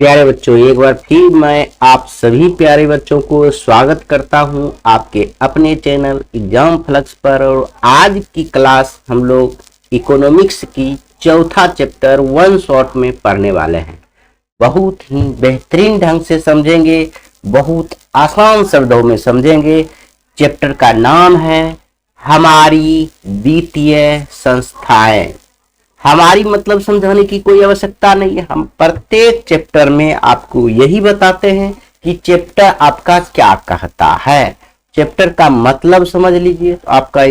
प्यारे बच्चों, एक बार फिर मैं आप सभी प्यारे बच्चों को स्वागत करता हूं आपके अपने चैनल एग्जाम फ्लक्स पर। और आज की क्लास हम लोग इकोनॉमिक्स की चौथा चैप्टर वन शॉट में पढ़ने वाले हैं। बहुत ही बेहतरीन ढंग से समझेंगे, बहुत आसान शब्दों में समझेंगे। चैप्टर का नाम है हमारी वित्तीय संस्थाएं। हमारी मतलब समझाने की कोई आवश्यकता नहीं है। हम प्रत्येक चैप्टर में आपको यही बताते हैं कि चैप्टर आपका क्या कहता है। चैप्टर का मतलब समझ लीजिए तो आपका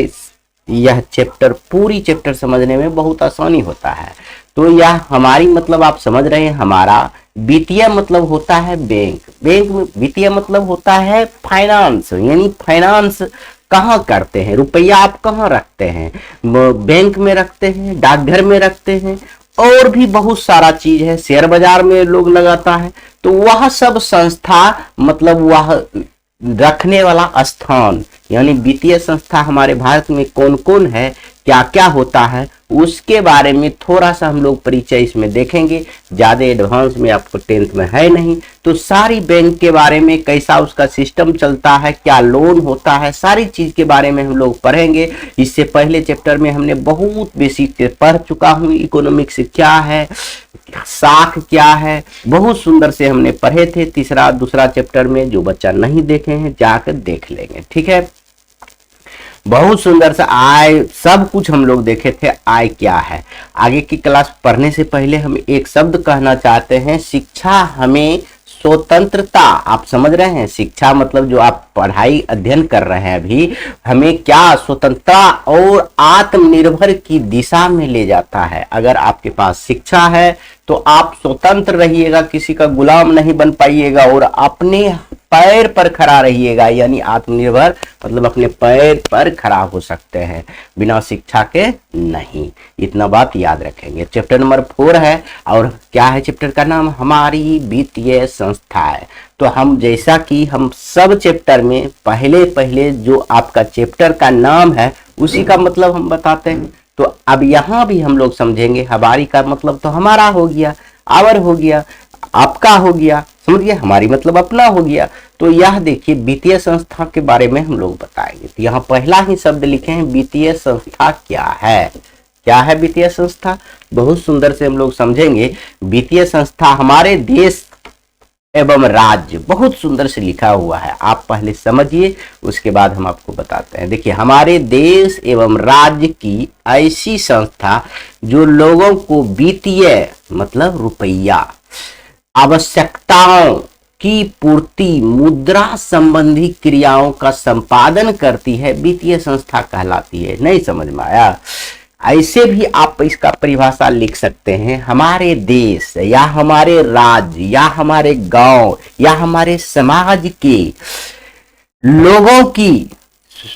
यह चैप्टर पूरी चैप्टर समझने में बहुत आसानी होता है। तो यह हमारी मतलब आप समझ रहे हैं। हमारा वित्तीय मतलब होता है बैंक। बैंक में वित्तीय मतलब होता है फाइनेंस, यानी फाइनेंस कहाँ करते हैं, रुपया आप कहाँ रखते हैं, बैंक में रखते हैं, डाकघर में रखते हैं, और भी बहुत सारा चीज है, शेयर बाजार में लोग लगाता है। तो वह सब संस्था मतलब वह रखने वाला स्थान, यानी वित्तीय संस्था हमारे भारत में कौन कौन है, क्या क्या होता है, उसके बारे में थोड़ा सा हम लोग परिचय इसमें देखेंगे। ज्यादा एडवांस में आपको टेंथ में है नहीं, तो सारी बैंक के बारे में, कैसा उसका सिस्टम चलता है, क्या लोन होता है, सारी चीज के बारे में हम लोग पढ़ेंगे। इससे पहले चैप्टर में हमने बहुत बेसिक पढ़ चुका हूँ। इकोनॉमिक्स क्या है, साख क्या है, बहुत सुंदर से हमने पढ़े थे तीसरा दूसरा चैप्टर में। जो बच्चा नहीं देखे हैं जाकर देख लेंगे, ठीक है। बहुत सुंदर सा आय सब कुछ हम लोग देखे थे। आय क्या है, आगे की क्लास पढ़ने से पहले हम एक शब्द कहना चाहते हैं। शिक्षा हमें स्वतंत्रता, आप समझ रहे हैं, शिक्षा मतलब जो आप पढ़ाई अध्ययन कर रहे हैं अभी, हमें क्या स्वतंत्रता और आत्मनिर्भर की दिशा में ले जाता है। अगर आपके पास शिक्षा है तो आप स्वतंत्र रहिएगा, किसी का गुलाम नहीं बन पाइएगा और अपने पैर पर खड़ा रहिएगा। यानी आत्मनिर्भर मतलब अपने पैर पर खड़ा हो सकते हैं, बिना शिक्षा के नहीं। इतना बात याद रखेंगे। चैप्टर नंबर 4 है। और क्या है चैप्टर का नाम, हमारी वित्तीय संस्थाएं। तो हम जैसा कि हम सब चैप्टर में पहले पहले जो आपका चैप्टर का नाम है उसी का मतलब हम बताते हैं। तो अब यहाँ भी हम लोग समझेंगे। हमारी का मतलब तो हमारा हो गया, आवर हो गया, आपका हो गया, समझ गए। हमारी मतलब अपना हो गया। तो यह देखिए वित्तीय संस्था के बारे में हम लोग बताएंगे। तो यहाँ पहला ही शब्द लिखे हैं, वित्तीय संस्था क्या है। क्या है वित्तीय संस्था, बहुत सुंदर से हम लोग समझेंगे। वित्तीय संस्था हमारे देश एवं राज्य, बहुत सुंदर से लिखा हुआ है, आप पहले समझिए उसके बाद हम आपको बताते हैं। देखिए, हमारे देश एवं राज्य की ऐसी संस्था जो लोगों को वित्तीय मतलब रुपया, आवश्यकताओं की पूर्ति, मुद्रा संबंधी क्रियाओं का संपादन करती है, वित्तीय संस्था कहलाती है। नहीं समझ में आया? ऐसे भी आप इसका परिभाषा लिख सकते हैं। हमारे देश या हमारे राज्य या हमारे गांव या हमारे समाज के लोगों की,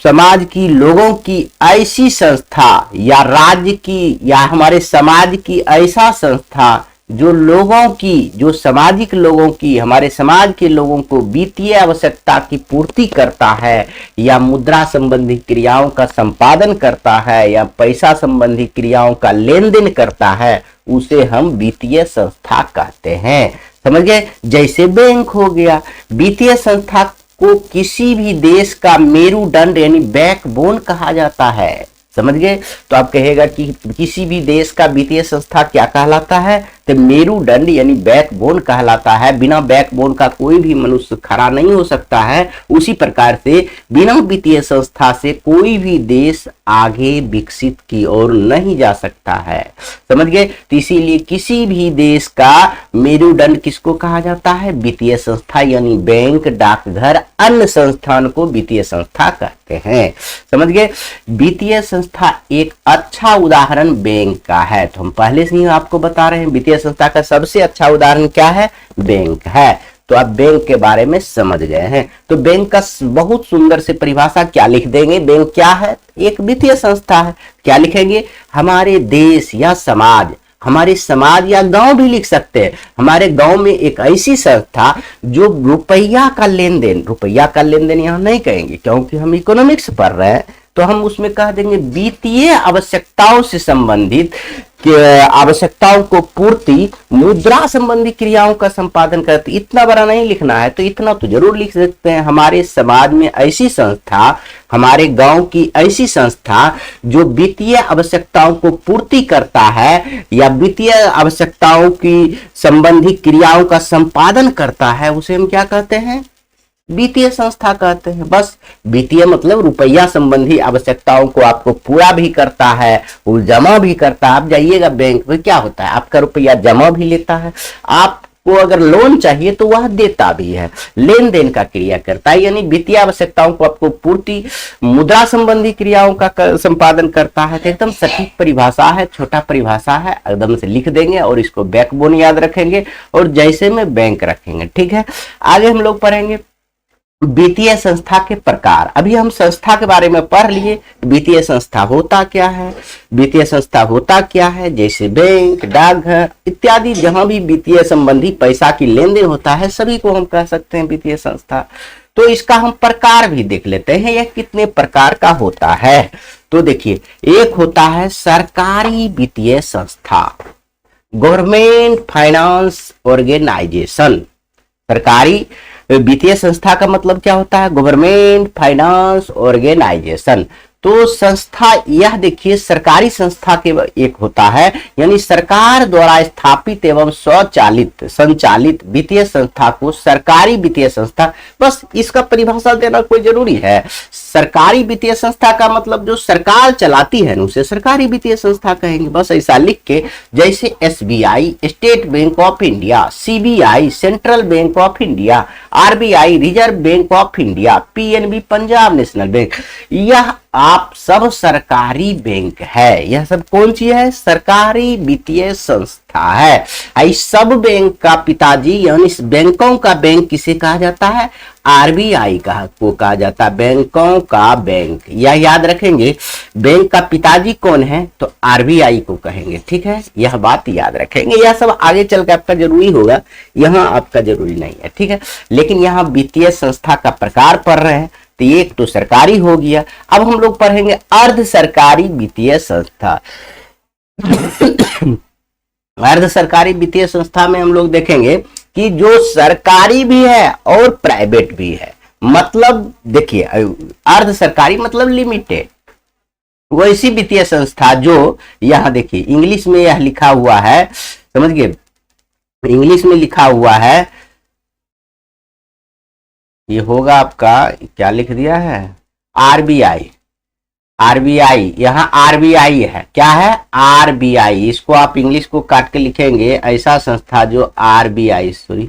समाज की लोगों की ऐसी संस्था, या राज्य की या हमारे समाज की ऐसा संस्था जो लोगों की, जो सामाजिक लोगों की, हमारे समाज के लोगों को वित्तीय आवश्यकता की पूर्ति करता है, या मुद्रा संबंधी क्रियाओं का संपादन करता है, या पैसा संबंधी क्रियाओं का लेन देन करता है, उसे हम वित्तीय संस्था कहते हैं। समझ गए? जैसे बैंक हो गया। वित्तीय संस्था को किसी भी देश का मेरुदंड यानी बैकबोन कहा जाता है। समझ गए? तो आप कहेगा कि किसी भी देश का वित्तीय संस्था क्या कहलाता है, तो मेरुदंड यानी बैकबोन कहलाता है। बिना बैकबोन का कोई भी मनुष्य खड़ा नहीं हो सकता है। उसी प्रकार से बिना वित्तीय संस्था से कोई भी देश आगे विकसित की ओर नहीं जा सकता है। समझ गए? तो इसीलिए किसी भी देश का मेरुदंड किसको कहा जाता है, वित्तीय संस्था, यानी बैंक, डाकघर, अन्य संस्थान को वित्तीय संस्था कहते हैं। समझ गए? वित्तीय संस्था एक अच्छा उदाहरण बैंक का है। तो हम पहले से ही आपको बता रहे हैं वित्तीय संस्था का सबसे अच्छा उदाहरण क्या है, बैंक है। तो आप बैंक के बारे में समझ गए हैं। तो बैंक का बहुत सुंदर से परिभाषा क्या लिख देंगे, बैंक क्या है, एक वित्तीय संस्था है। क्या लिखेंगे, हमारे देश या समाज, हमारे समाज या गांव भी लिख सकते हैं। हमारे गांव में एक ऐसी संस्था जो रुपया का लेन देन, रुपया का लेन देन यहां नहीं कहेंगे क्योंकि हम इकोनॉमिक्स पढ़ रहे हैं, तो हम उसमें कह देंगे वित्तीय आवश्यकताओं से संबंधित आवश्यकताओं को पूर्ति मुद्रा संबंधी क्रियाओं का संपादन करती। इतना बड़ा नहीं लिखना है तो इतना तो जरूर लिख सकते हैं, हमारे समाज में ऐसी संस्था, हमारे गांव की ऐसी संस्था जो वित्तीय आवश्यकताओं को पूर्ति करता है या वित्तीय आवश्यकताओं की संबंधी क्रियाओं का संपादन करता है, उसे हम क्या कहते हैं? वित्तीय संस्था कहते हैं। बस वित्तीय मतलब रुपया संबंधी आवश्यकताओं को आपको पूरा भी करता है, वो जमा भी करता है। आप जाइएगा बैंक में, क्या होता है, आपका रुपया जमा भी लेता है, आपको अगर लोन चाहिए तो वह देता भी है, लेन देन का क्रिया करता है। यानी वित्तीय आवश्यकताओं को आपको पूर्ति मुद्रा संबंधी क्रियाओं का संपादन करता है। तो एकदम सटीक परिभाषा है, छोटा परिभाषा है, एकदम से लिख देंगे और इसको बैकबोन याद रखेंगे और जैसे में बैंक रखेंगे। ठीक है, आगे हम लोग पढ़ेंगे वित्तीय संस्था के प्रकार। अभी हम संस्था के बारे में पढ़ लिए, वित्तीय संस्था होता क्या है, वित्तीय संस्था होता क्या है, जैसे बैंक, डाकघर इत्यादि जहां भी वित्तीय संबंधी पैसा की लेन देन होता है सभी को हम कह सकते हैं वित्तीय संस्था। तो इसका हम प्रकार भी देख लेते हैं, यह कितने प्रकार का होता है। तो देखिए, एक होता है सरकारी वित्तीय संस्था, गवर्नमेंट फाइनेंस ऑर्गेनाइजेशन। सरकारी वित्तीय संस्था का मतलब क्या होता है? Government finance organization. तो संस्था, यह देखिए सरकारी संस्था के एक होता है, यानी सरकार द्वारा स्थापित एवं स्वचालित संचालित वित्तीय संस्था को सरकारी वित्तीय संस्था। बस इसका परिभाषा देना कोई जरूरी है? सरकारी वित्तीय संस्था का मतलब जो सरकार चलाती है उसे सरकारी वित्तीय संस्था कहेंगे। बस ऐसा लिख के, जैसे SBI state bank of India, CBI central bank of India, RBI reserve bank of India, PNB Punjab national bank, यह आप सब सरकारी बैंक है। यह सब कौन सी है? सरकारी वित्तीय संस्था है। इस सब बैंक का पिताजी, यानी इस बैंकों का बैंक किसे कहा जाता है? आरबीआई को कहा जाता है, बैंकों का बैंक। यह याद रखेंगे, बैंक का पिताजी कौन है? तो आरबीआई को कहेंगे। ठीक है, यह बात याद रखेंगे। यह सब आगे चल के आपका जरूरी होगा, यहाँ आपका जरूरी नहीं है। ठीक है, लेकिन यहाँ वित्तीय संस्था का प्रकार पढ़ रहे हैं तो एक तो सरकारी हो गया। अब हम लोग पढ़ेंगे अर्ध सरकारी वित्तीय संस्था। अर्ध सरकारी वित्तीय संस्था में हम लोग देखेंगे कि जो सरकारी भी है और प्राइवेट भी है। मतलब देखिए, अर्ध सरकारी मतलब लिमिटेड, वैसी वित्तीय संस्था जो, यहां देखिए इंग्लिश में यह लिखा हुआ है, समझ गए, इंग्लिश में लिखा हुआ है, ये होगा आपका, क्या लिख दिया है? आरबीआई। आरबीआई, यहाँ आरबीआई है, क्या है? आरबीआई। इसको आप इंग्लिश को काट के लिखेंगे, ऐसा संस्था जो आरबीआई, सॉरी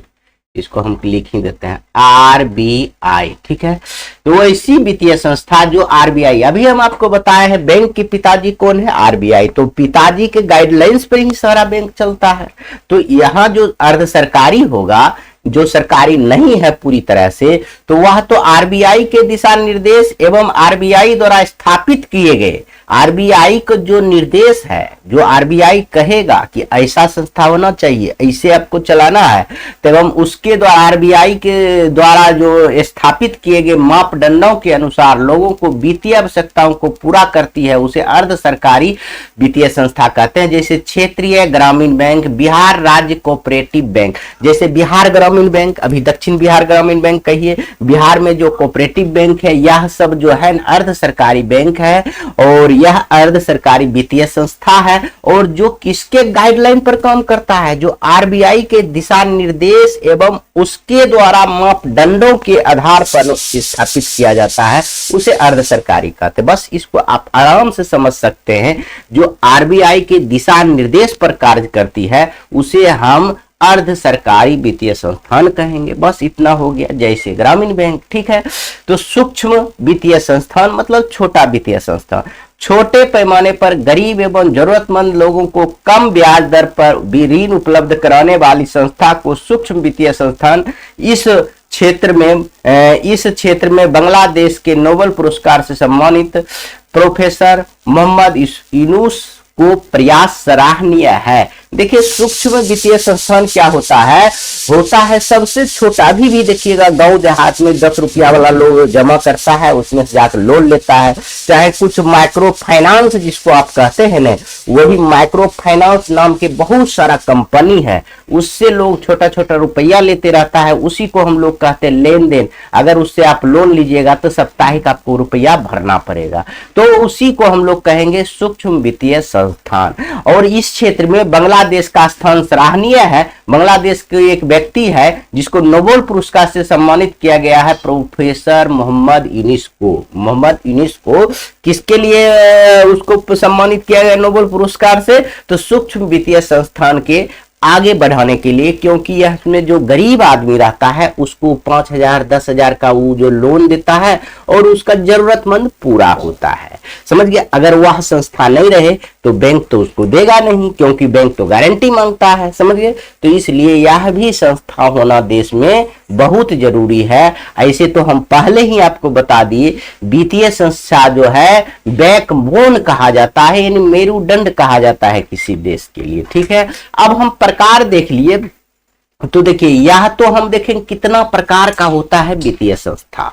इसको हम लिख ही देते हैं आरबीआई। ठीक है, तो ऐसी वित्तीय संस्था जो आरबीआई। अभी हम आपको बताए हैं बैंक के पिताजी कौन है? आरबीआई। तो पिताजी के गाइडलाइंस पर ही सारा बैंक चलता है। तो यहाँ जो अर्ध सरकारी होगा, जो सरकारी नहीं है पूरी तरह से, तो वह तो आरबीआई के दिशा निर्देश एवं आरबीआई द्वारा स्थापित किए गए, आरबीआई का जो निर्देश है, जो आरबीआई कहेगा कि ऐसा संस्था होना चाहिए, ऐसे आपको चलाना है, एवं उसके द्वारा आरबीआई के द्वारा जो स्थापित किए गए मापदंडों के अनुसार लोगों को वित्तीय आवश्यकताओं को पूरा करती है, उसे अर्ध सरकारी वित्तीय संस्था कहते हैं। जैसे क्षेत्रीय ग्रामीण बैंक, बिहार राज्य कोऑपरेटिव बैंक। जैसे बिहार ग्रामीण बैंक, अभी दक्षिण बिहार ग्रामीण बैंक कहिए, बिहार में जो कोऑपरेटिव बैंक है, यह सब जो है अर्ध सरकारी बैंक है और यह अर्ध सरकारी वित्तीय संस्था है। और जो किसके गाइडलाइन पर काम करता है? जो आरबीआई के दिशा निर्देश एवं उसके द्वारा मापदंडों के आधार पर स्थापित किया जाता है, उसे अर्ध सरकारी कहते हैं। बस इसको आप आराम से समझ सकते हैं। जो आरबीआई के दिशा निर्देश पर कार्य करती है उसे हम अर्ध सरकारी वित्तीय संस्थान कहेंगे। बस इतना हो गया। जैसे ग्रामीण बैंक, ठीक है। तो सूक्ष्म वित्तीय संस्थान मतलब छोटा वित्तीय संस्थान, छोटे पैमाने पर गरीब एवं जरूरतमंद लोगों को कम ब्याज दर पर ऋण उपलब्ध कराने वाली संस्था को सूक्ष्म वित्तीय संस्थान। इस क्षेत्र में बांग्लादेश के नोबेल पुरस्कार से सम्मानित प्रोफेसर मोहम्मद यूनुस को प्रयास सराहनीय है। देखिए सूक्ष्म वित्तीय संस्थान क्या होता है सबसे छोटा भी देखिएगा गांव देहात में 10 रुपया वाला लोग जमा करता है, उसमें से जाकर लोन लेता है। चाहे कुछ माइक्रो फाइनेंस जिसको आप कहते हैं ना, वही माइक्रो फाइनेंस नाम के बहुत सारा कंपनी है, उससे लोग छोटा छोटा रुपया लेते रहता है, उसी को हम लोग कहते हैं लेन देन। अगर उससे आप लोन लीजिएगा तो साप्ताहिक आपको रुपया भरना पड़ेगा, तो उसी को हम लोग कहेंगे सूक्ष्म वित्तीय संस्थान। और इस क्षेत्र में बांग्लादेश का स्थान सराहनीय है। बांग्लादेश के एक व्यक्ति है जिसको नोबेल पुरस्कार से सम्मानित किया गया है, प्रोफेसर मोहम्मद यूनिस को। मोहम्मद यूनिस को किसके लिए उसको सम्मानित किया गया नोबेल पुरस्कार से? तो सूक्ष्म वित्तीय संस्थान के आगे बढ़ाने के लिए, क्योंकि यह इसमें जो गरीब आदमी रहता है उसको 5,000 10,000 का वो जो लोन देता है और उसका जरूरतमंद पूरा होता है। समझ गए? अगर वह संस्था नहीं रहे तो बैंक तो उसको देगा नहीं, क्योंकि बैंक तो गारंटी मांगता है। समझ गए? तो इसलिए यह भी संस्था होना देश में बहुत जरूरी है। ऐसे तो हम पहले ही आपको बता दिए, वित्तीय संस्था जो है बैकबोन कहा जाता है, यानी मेरुदंड कहा जाता है किसी देश के लिए। ठीक है, अब हम प्रकार देख लिए तो देखिए यह तो हम देखें कितना प्रकार का होता है वित्तीय संस्था।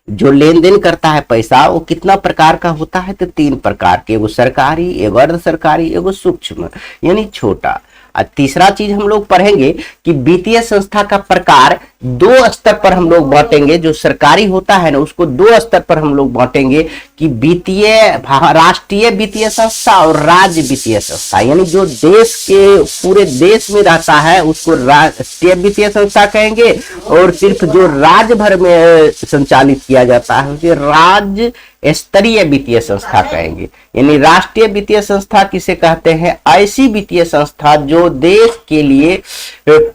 जो लेन देन करता है पैसा वो कितना प्रकार का होता है? तो 3 प्रकार के, एगो सरकारी, एगो अर्ध सरकारी, एगो सूक्ष्म यानी छोटा। और तीसरा चीज हम लोग पढ़ेंगे कि वित्तीय संस्था का प्रकार 2 स्तर पर हम लोग बांटेंगे। जो सरकारी होता है ना उसको 2 स्तर पर हम लोग बांटेंगे कि वित्तीय राष्ट्रीय वित्तीय संस्था और राज्य वित्तीय संस्था, यानी जो देश के पूरे देश में रहता है उसको राष्ट्रीय वित्तीय संस्था कहेंगे, और सिर्फ जो राज्य भर में संचालित किया जाता है उसे राज्य स्तरीय वित्तीय संस्था कहेंगे। यानी राष्ट्रीय वित्तीय संस्था किसे कहते हैं? ऐसी वित्तीय संस्था जो देश के लिए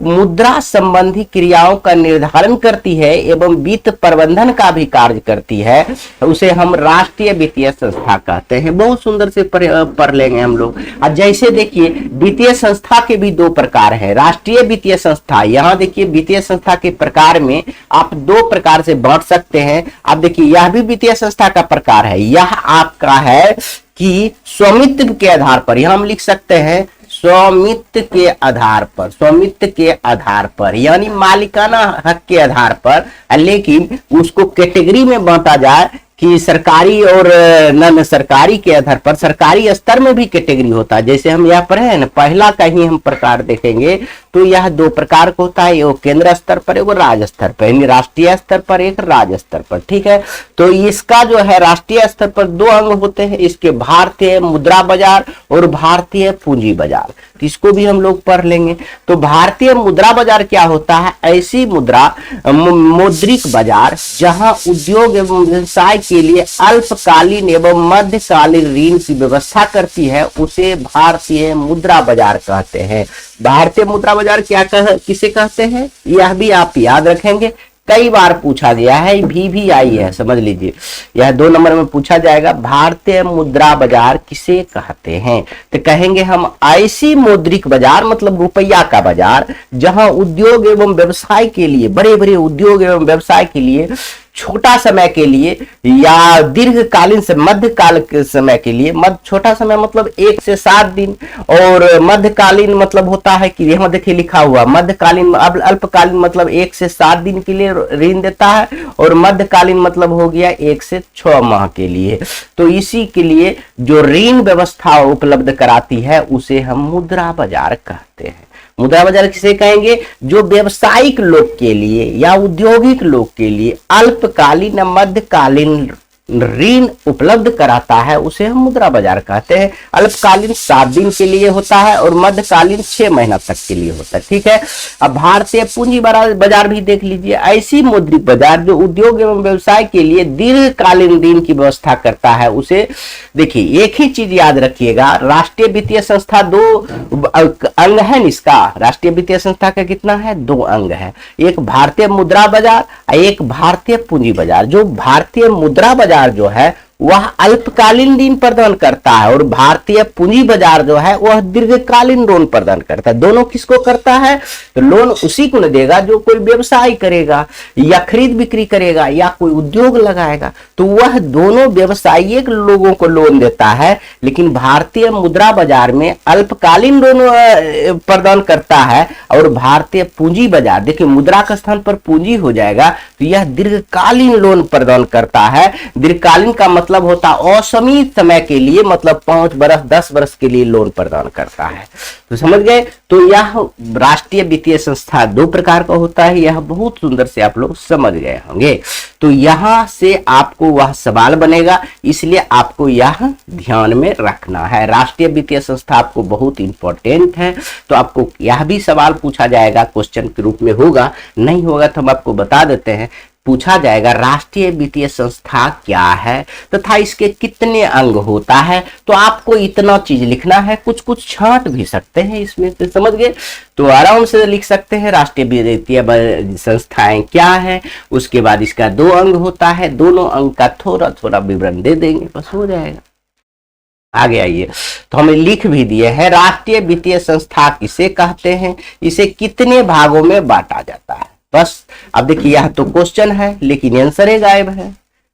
मुद्रा संबंधी क्रियाओं का निर्धारण करती है एवं वित्त प्रबंधन का भी कार्य करती है, उसे हम राष्ट्रीय वित्तीय संस्था कहते हैं। बहुत सुंदर से पढ़ लेंगे हम लोग। और जैसे देखिए वित्तीय संस्था के भी 2 प्रकार है। राष्ट्रीय वित्तीय संस्था, यहाँ देखिए वित्तीय संस्था के प्रकार में आप 2 प्रकार से बांट सकते हैं। आप देखिए यह भी वित्तीय संस्था का प्रकार है। यह आपका है कि स्वामित्व के आधार पर, यहां हम लिख सकते हैं स्वामित्व के आधार पर, स्वामित्व के आधार पर यानी मालिकाना हक के आधार पर, लेकिन उसको कैटेगरी में बांटा जाए कि सरकारी और नन सरकारी के आधार पर। सरकारी स्तर में भी कैटेगरी होता है, जैसे हम यहाँ पर है ना, पहला का ही हम प्रकार देखेंगे तो यह 2 प्रकार का होता है, एक केंद्र स्तर पर, एक राज्य स्तर पर, यानी राष्ट्रीय स्तर पर, एक राज्य स्तर पर। ठीक है, तो इसका जो है राष्ट्रीय स्तर पर 2 अंग होते हैं, इसके भारतीय मुद्रा बाजार और भारतीय पूंजी बाजार। तो इसको भी हम लोग पढ़ लेंगे। तो भारतीय मुद्रा बाजार क्या होता है? ऐसी मुद्रा मौद्रिक बाजार जहां उद्योग एवं व्यवसाय के लिए अल्पकालीन एवं मध्यकालीन ऋण की व्यवस्था करती है, उसे भारतीय मुद्रा बाजार कहते हैं। भारतीय मुद्रा बाजार किसे कहते हैं? यह भी आप याद रखेंगे, कई बार पूछा गया है, भी आई है, समझ लीजिए। यह 2 नंबर में पूछा जाएगा, भारतीय मुद्रा बाजार किसे कहते हैं? तो कहेंगे हम ऐसी मौद्रिक बाजार, मतलब रुपया का बाजार, जहां उद्योग एवं व्यवसाय के लिए, बड़े बड़े उद्योग एवं व्यवसाय के लिए छोटा समय के लिए या दीर्घकालीन से मध्यकाल के समय के लिए, छोटा समय मतलब 1 से 7 दिन, और मध्यकालीन मतलब होता है कि यहाँ देखिए लिखा हुआ मध्यकालीन, अब अल्पकालीन मतलब 1 से 7 दिन के लिए ऋण देता है, और मध्यकालीन मतलब हो गया 1 से 6 माह के लिए। तो इसी के लिए जो ऋण व्यवस्था उपलब्ध कराती है उसे हम मुद्रा बाजार कहते हैं। मुद्रा बाजार किसे कहेंगे? जो व्यावसायिक लोग के लिए या औद्योगिक लोग के लिए अल्पकालीन या मध्यकालीन ऋण उपलब्ध कराता है उसे हम मुद्रा बाजार कहते हैं। अल्पकालीन 7 दिन के लिए होता है और मध्यकालीन 6 महीना तक के लिए होता है। ठीक है, अब भारतीय पूंजी बाजार भी देख लीजिए, ऐसी मौद्रिक बाजार जो उद्योग एवं व्यवसाय के लिए दीर्घकालीन ऋण की व्यवस्था करता है उसे, देखिए एक ही चीज याद रखिएगा, राष्ट्रीय वित्तीय संस्था 2 अंग है इसका। राष्ट्रीय वित्तीय संस्था का कितना है? 2 अंग है, एक भारतीय मुद्रा बाजार और एक भारतीय पूंजी बाजार। जो भारतीय मुद्रा बाजार जो है वह अल्पकालीन ऋण प्रदान करता है और भारतीय पूंजी बाजार जो है वह दीर्घकालीन लोन प्रदान करता है। दोनों किसको करता है? तो लोन उसी को न देगा जो कोई व्यवसाय करेगा या खरीद बिक्री करेगा या कोई उद्योग लगाएगा, तो वह दोनों व्यवसायिक लोगों को लोन देता है। लेकिन भारतीय मुद्रा बाजार में अल्पकालीन लोन प्रदान करता है और भारतीय पूंजी बाजार, देखिए मुद्रा का स्थान पर पूंजी हो जाएगा, तो यह दीर्घकालीन लोन प्रदान करता है। दीर्घकालीन का मतलब होता है असीमित समय के लिए, मतलब 5 वर्ष 10 वर्ष के लिए लोन प्रदान करता है। तो समझ गए? तो यह राष्ट्रीय वित्तीय संस्था 2 प्रकार का होता है, यह बहुत सुंदर से आप लोग समझ गए होंगे। तो यहां से आपको वह सवाल बनेगा, इसलिए आपको यह ध्यान में रखना है। राष्ट्रीय वित्तीय संस्था आपको बहुत इंपॉर्टेंट है, तो आपको यह भी सवाल पूछा जाएगा, क्वेश्चन के रूप में होगा, नहीं होगा तो हम आपको बता देते हैं। पूछा जाएगा राष्ट्रीय वित्तीय संस्था क्या है तथा इसके कितने अंग होता है, तो आपको इतना चीज लिखना है। कुछ कुछ छांट भी सकते हैं इसमें, तो समझ गए? तो आराम से लिख सकते हैं राष्ट्रीय वित्तीय संस्थाएं क्या है, उसके बाद इसका 2 अंग होता है, दोनों अंग का थोड़ा थोड़ा विवरण दे देंगे, बस हो जाएगा। आगे आइए, तो हमें लिख भी दिए हैं राष्ट्रीय वित्तीय संस्था किसे कहते हैं, इसे कितने भागों में बांटा जाता है। बस अब देखिए यह तो क्वेश्चन है लेकिन आंसर ही गायब है,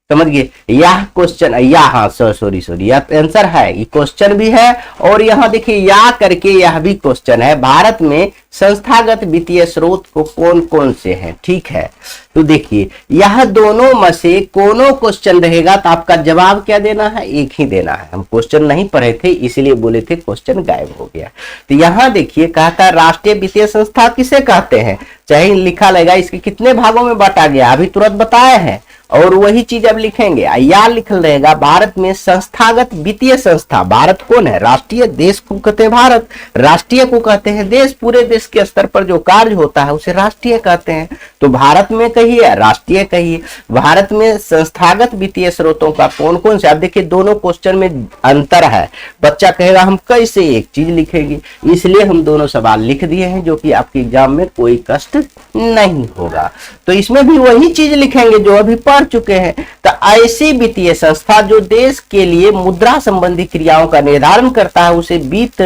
समझ गए? यह क्वेश्चन, यहाँ सॉरी यह आंसर है, ये क्वेश्चन भी है और यहाँ देखिए या करके यह भी क्वेश्चन है। भारत में संस्थागत वित्तीय स्रोत को कौन कौन से हैं, ठीक है? तो देखिए यह दोनों में से कोनो क्वेश्चन रहेगा तो आपका जवाब क्या देना है? एक ही देना है। हम क्वेश्चन नहीं पढ़े थे इसलिए बोले थे क्वेश्चन गायब हो गया। तो यहाँ देखिए कहता है राष्ट्रीय वित्तीय संस्था किसे कहते हैं, चाहे लिखा रहेगा इसके कितने भागों में बांटा गया, अभी तुरंत बताया है, और वही चीज अब लिखेंगे। या लिखल रहेगा भारत में संस्थागत वित्तीय संस्था, भारत कौन है? राष्ट्रीय, देश को कहते हैं भारत, राष्ट्रीय को कहते हैं देश, पूरे देश के स्तर पर जो कार्य होता है उसे राष्ट्रीय कहते हैं। तो भारत में कहिए, राष्ट्रीय कहिए। भारत में संस्थागत वित्तीय स्रोतों का कौन कौन से, अब देखिए दोनों क्वेश्चन में अंतर है। बच्चा कहेगा हम कैसे एक चीज लिखेंगे, इसलिए हम दोनों सवाल लिख दिए हैं जो कि आपके एग्जाम में कोई कष्ट नहीं होगा। तो इसमें भी वही चीज लिखेंगे जो अभी पढ़ चुके हैं। तो ऐसी वित्तीय संस्था जो देश के लिए मुद्रा संबंधी क्रियाओं का निर्धारण करता है उसे वित्त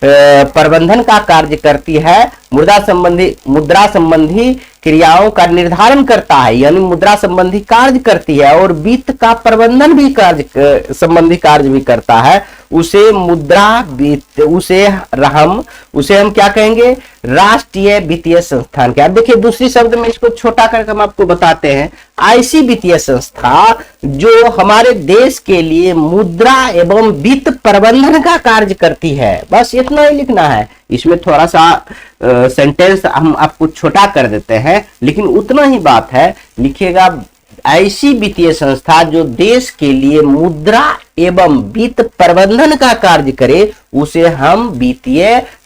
प्रबंधन का कार्य करती है। मुद्रा संबंधी क्रियाओं का निर्धारण करता है, यानी मुद्रा संबंधी कार्य करती है और वित्त का प्रबंधन भी संबंधी कार्य भी करता है, उसे मुद्रा वित्त, उसे हम क्या कहेंगे? राष्ट्रीय वित्तीय संस्थान। क्या देखिए दूसरी शब्द में इसको छोटा करके हम आपको बताते हैं, ऐसी वित्तीय संस्था जो हमारे देश के लिए मुद्रा एवं वित्त प्रबंधन का कार्य करती है। बस इतना ही लिखना है। इसमें थोड़ा सा सेंटेंस हम आपको छोटा कर देते हैं, लेकिन उतना ही बात है। लिखिएगा ऐसी वित्तीय संस्था जो देश के लिए मुद्रा एवं वित्त प्रबंधन का कार्य करे उसे हम